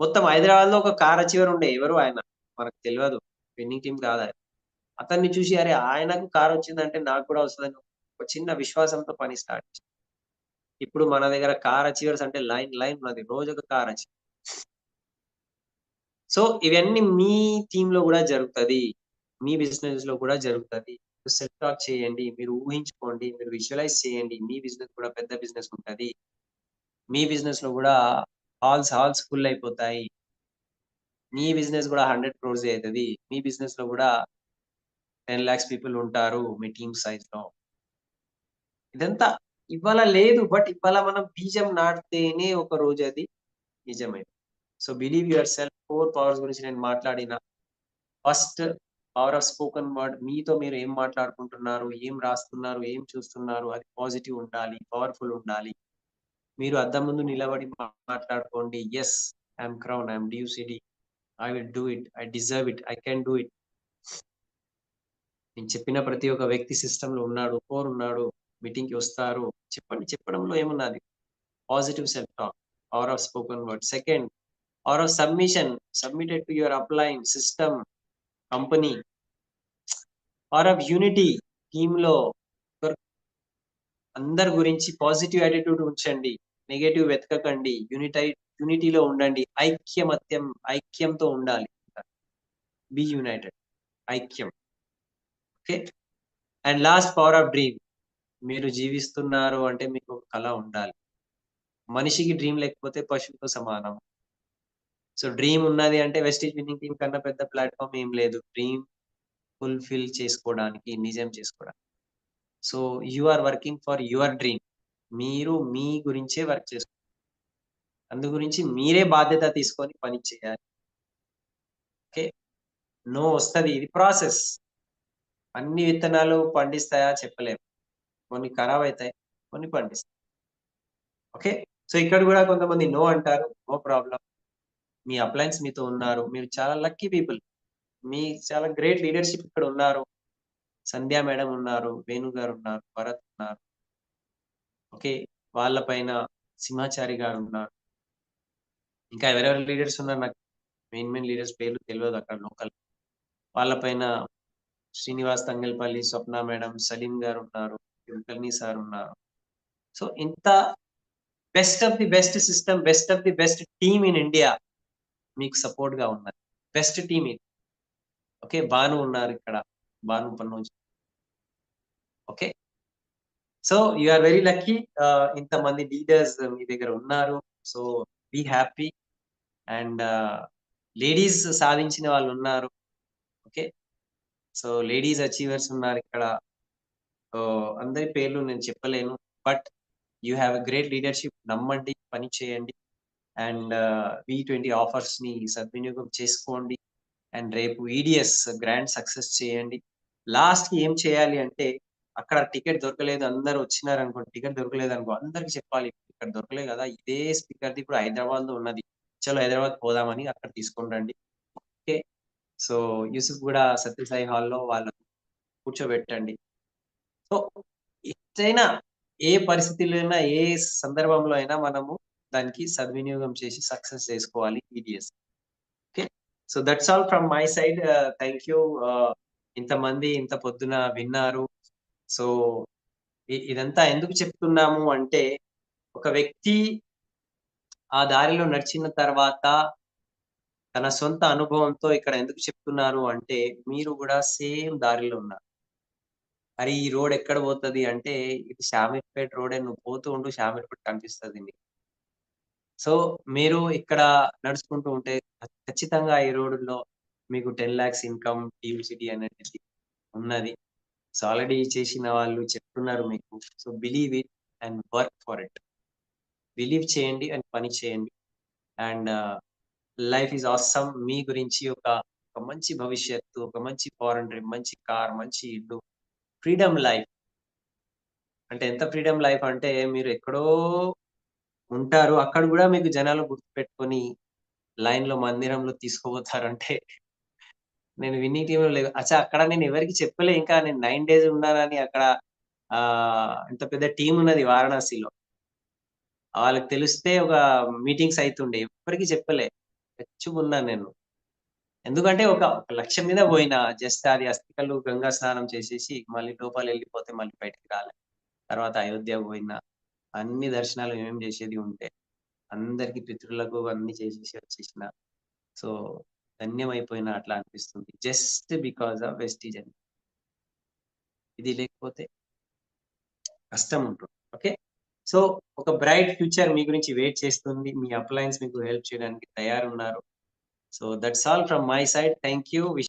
మొత్తం హైదరాబాద్‌లో ఒక కార్ అచీవర్ ఉండే. ఎవరు ఆయన? మనకు తెలవదు. విన్నింగ్ టీమ్ కాదాయన. అతన్ని చూసి అరే! ఆయనకు కారొచ్చిందంటే నాకు కూడా వస్తదని ఒక చిన్న విశ్వాసంతో పని స్టార్ట్ చేశాం. ఇప్పుడు మన దగ్గర కార్ అచీవర్స్ అంటే లైన్ ఉన్నది. రోజొక కార్ అచీవ్. సో, ఇవన్నీ మీ టీమ్‌లో గూడా జరుగుతది. మీ బిజినెస్‌లో కూడా జరుగుతది. సెల్ఫ్ టాక్ చేయండి. మీరు ఊహించుకోండి. మీరు విజువలైజ్ చేయండి. మీ బిజినెస్ కూడా పెద్ద బిజినెస్ ఉంటది. మీ బిజినెస్‌లో గూడా హాల్స్ ఫుల్ అయిపోతాయి. మీ బిజినెస్ గూడా 100 క్రోర్స్ అయితది. మీ బిజినెస్‌లో గూడా 10,00,000 పీపుల్ ఉంటారు. మీ టీమ్ సైజ్‌లో. ఇదంతా ఇవాళ లేదు. బట్ ఇవాళ మనం బీజం నాటితేనే ఒక రోజు అది నిజమైతది. So, believe your self 4 powers గురించి నేను మాట్లాడిన. First power of spoken word. మీతో మీరు ఏం మాట్లాడుకుంటున్నారు, ఏం రాస్తున్నారు, ఏం చూస్తున్నారు, అది పాజిటివ్ ఉండాలి, పవర్ఫుల్ ఉండాలి. మీరు అద్దం ముందు నిలబడి మాట్లాడుకోండి. Yes, I'm crown, I'm decided, I will do it, I deserve it, I can do it. నేను చెప్పిన ప్రతి ఒక్క వ్యక్తి సిస్టమ్ లో ఉన్నాడు, ఉన్నాడు, మీటింగ్ కి వస్తారు. చెప్పండి, చెప్పడంలో ఏమున్నది? Positive self talk, power of spoken word. Second, power of submission, submitted to your upline system, company. Power of unity, team లో అందరి గురించి పాజిటివ్ యాటిట్యూడ్ ఉంచండి, నెగటివ్ వెతకకండి, యూనిటీలో ఉండండి, ఐక్యంతో ఉండాలి. బి యునైటెడ్, ఐక్యం. Okay. And last, power of dream. మీరు జీవిస్తున్నారు అంటే మీకు ఒక కళ ఉండాలి. మనిషికి డ్రీమ్ లేకపోతే పశువుతో సమానం. సో డ్రీమ్ ఉన్నది అంటే వెస్టీజ్ విన్నింగ్ టీమ్ కన్నా పెద్ద ప్లాట్ఫామ్ ఏం లేదు డ్రీమ్ ఫుల్ఫిల్ చేసుకోవడానికి, నిజం చేసుకోవడానికి. So you are working for your dream. మీరు మీ గురించే వర్క్ చేసుకో, అందు గురించి మీరే బాధ్యత తీసుకొని పని చేయాలి. ఓకే. నో వస్తుంది, ఇది ప్రాసెస్. అన్ని విత్తనాలు పండిస్తాయా చెప్పలేము, కొన్ని ఖరాబ్ అవుతాయి, కొన్ని పండిస్తాయి. ఓకే. సో ఇక్కడ కూడా కొంతమంది నో అంటారు, నో ప్రాబ్లం. మీ అప్లయన్స్ మీతో ఉన్నారు, మీరు చాలా లక్కీ పీపుల్, మీ చాలా గ్రేట్ లీడర్షిప్ ఇక్కడ ఉన్నారు. సంధ్యా మేడం ఉన్నారు, వేణు గారు ఉన్నారు, భరత్ ఉన్నారు. ఓకే. వాళ్ళ పైన సింహాచారి గారు ఉన్నారు. ఇంకా ఎవరెవరు లీడర్స్ ఉన్నారు నాకు మెయిన్ లీడర్స్ పేర్లు తెలియదు అక్కడ లోకల్. వాళ్ళ పైన శ్రీనివాస్ తంగల్పల్లి, స్వప్న మేడం, సలీం గారు ఉన్నారు, కుల్కర్ణి సార్ ఉన్నారు. సో ఇంత best of the best system, best of the best team in India మీకు సపోర్ట్ గా ఉన్నది. బెస్ట్ టీమ్ ఇది. ఓకే. భాను ఉన్నారు ఇక్కడ, Bhanu Pannoj. Okay. So you are very lucky, ఇంతమంది లీడర్స్ మీ దగ్గర ఉన్నారు. So be happy. And ladies సాధించిన వాళ్ళు ఉన్నారు. ఓకే. సో లేడీస్ అచీవర్స్ ఉన్నారు ఇక్కడ. సో అందరి పేర్లు నేను చెప్పలేను, but you have a great leadership. నమ్మండి, పని చేయండి. అండ్ V20 ఆఫర్స్ ని సద్వినియోగం చేసుకోండి. అండ్ రేపు ఈడిఎస్ గ్రాండ్ సక్సెస్ చేయండి. లాస్ట్ కి ఏం చేయాలి అంటే, అక్కడ టికెట్ దొరకలేదు, అందరు వచ్చినారు అనుకోండి, టికెట్ దొరకలేదు అనుకో, అందరికి చెప్పాలి ఇక్కడ దొరకలేదు కదా, ఇదే స్పీకర్ది ఇప్పుడు హైదరాబాద్ లో ఉన్నది, చలో హైదరాబాద్ పోదామని అక్కడ తీసుకొని రండి. ఓకే. సో యూసుఫ్ కూడా సత్యసాయి హాల్లో వాళ్ళకు కూర్చోబెట్టండి. సో ఎట్లయినా, ఏ పరిస్థితిలో అయినా, ఏ సందర్భంలో అయినా మనము దానికి సద్వినియోగం చేసి సక్సెస్ చేసుకోవాలి EDS. Okay. So that's all from my side. Thank you. ఇంతమంది ఇంత పొద్దున విన్నారు. సో ఇదంతా ఎందుకు చెప్తున్నాము అంటే, ఒక వ్యక్తి ఆ దారిలో నడిచిన తర్వాత తన సొంత అనుభవంతో ఇక్కడ ఎందుకు చెప్తున్నారు అంటే, మీరు కూడా సేమ్ దారిలో ఉన్నారు. అరే ఈ రోడ్ ఎక్కడ పోతది అంటే, ఇది షామీర్పేట్ రోడే, నువ్వు పోతూ ఉండు షామీర్పేట్ కనిపిస్తది నీకు. సో మీరు ఇక్కడ నడుచుకుంటూ ఉంటే ఖచ్చితంగా ఈ రోడ్డులో మీకు 10 లాక్స్ ఇన్కమ్, టీమ్ సిటీ అనేది ఉన్నది. సో ఆల్రెడీ చేసిన వాళ్ళు చెప్తున్నారు మీకు. So believe it and work for it. Believe చేయండి అండ్ పని చేయండి. And life is awesome. మీ గురించి ఒక మంచి భవిష్యత్తు, ఒక మంచి ఫారెన్ ట్రిప్, మంచి కార్, మంచి ఇల్లు, ఫ్రీడమ్ లైఫ్. అంటే ఎంత ఫ్రీడమ్ లైఫ్ అంటే, మీరు ఎక్కడో ఉంటారు, అక్కడ కూడా మీకు జనాలు గుర్తుపెట్టుకొని లైన్ లో మందిరంలో తీసుకుపోతారంటే, నేను విన్నింగ్ టీమ్ లో లేదు. అచ్చా అక్కడ నేను ఎవరికి చెప్పలే, ఇంకా నేను 9 డేస్ ఉన్నానని అక్కడ. ఇంత పెద్ద టీమ్ ఉన్నది వారణాసిలో. వాళ్ళకి తెలిస్తే ఒక మీటింగ్స్ అయితుండే, ఎవ్వరికి చెప్పలే. తెచ్చుకున్నాను నేను. ఎందుకంటే ఒక లక్ష్యం మీద పోయినా, జస్ట్ అది అస్థికలు గంగా స్నానం చేసేసి మళ్ళీ లోపల వెళ్ళిపోతే మళ్ళీ బయటికి రాలే. తర్వాత అయోధ్య పోయినా, అన్ని దర్శనాలు ఏమేమి చేసేది ఉంటే అందరికి పితృలకు అన్ని చేసేసి వచ్చేసిన. సో ధన్యమైపోయినా అట్లా అనిపిస్తుంది, జస్ట్ బికాస్ ఆఫ్ వెస్టీజ్ అని. ఇది లేకపోతే కష్టం ఉంటుంది. ఓకే. సో ఒక బ్రైట్ ఫ్యూచర్ మీ గురించి వెయిట్ చేస్తుంది. మీ అప్లయన్స్ మీకు హెల్ప్ చేయడానికి తయారున్నారు. So that's all from my side. Thank you.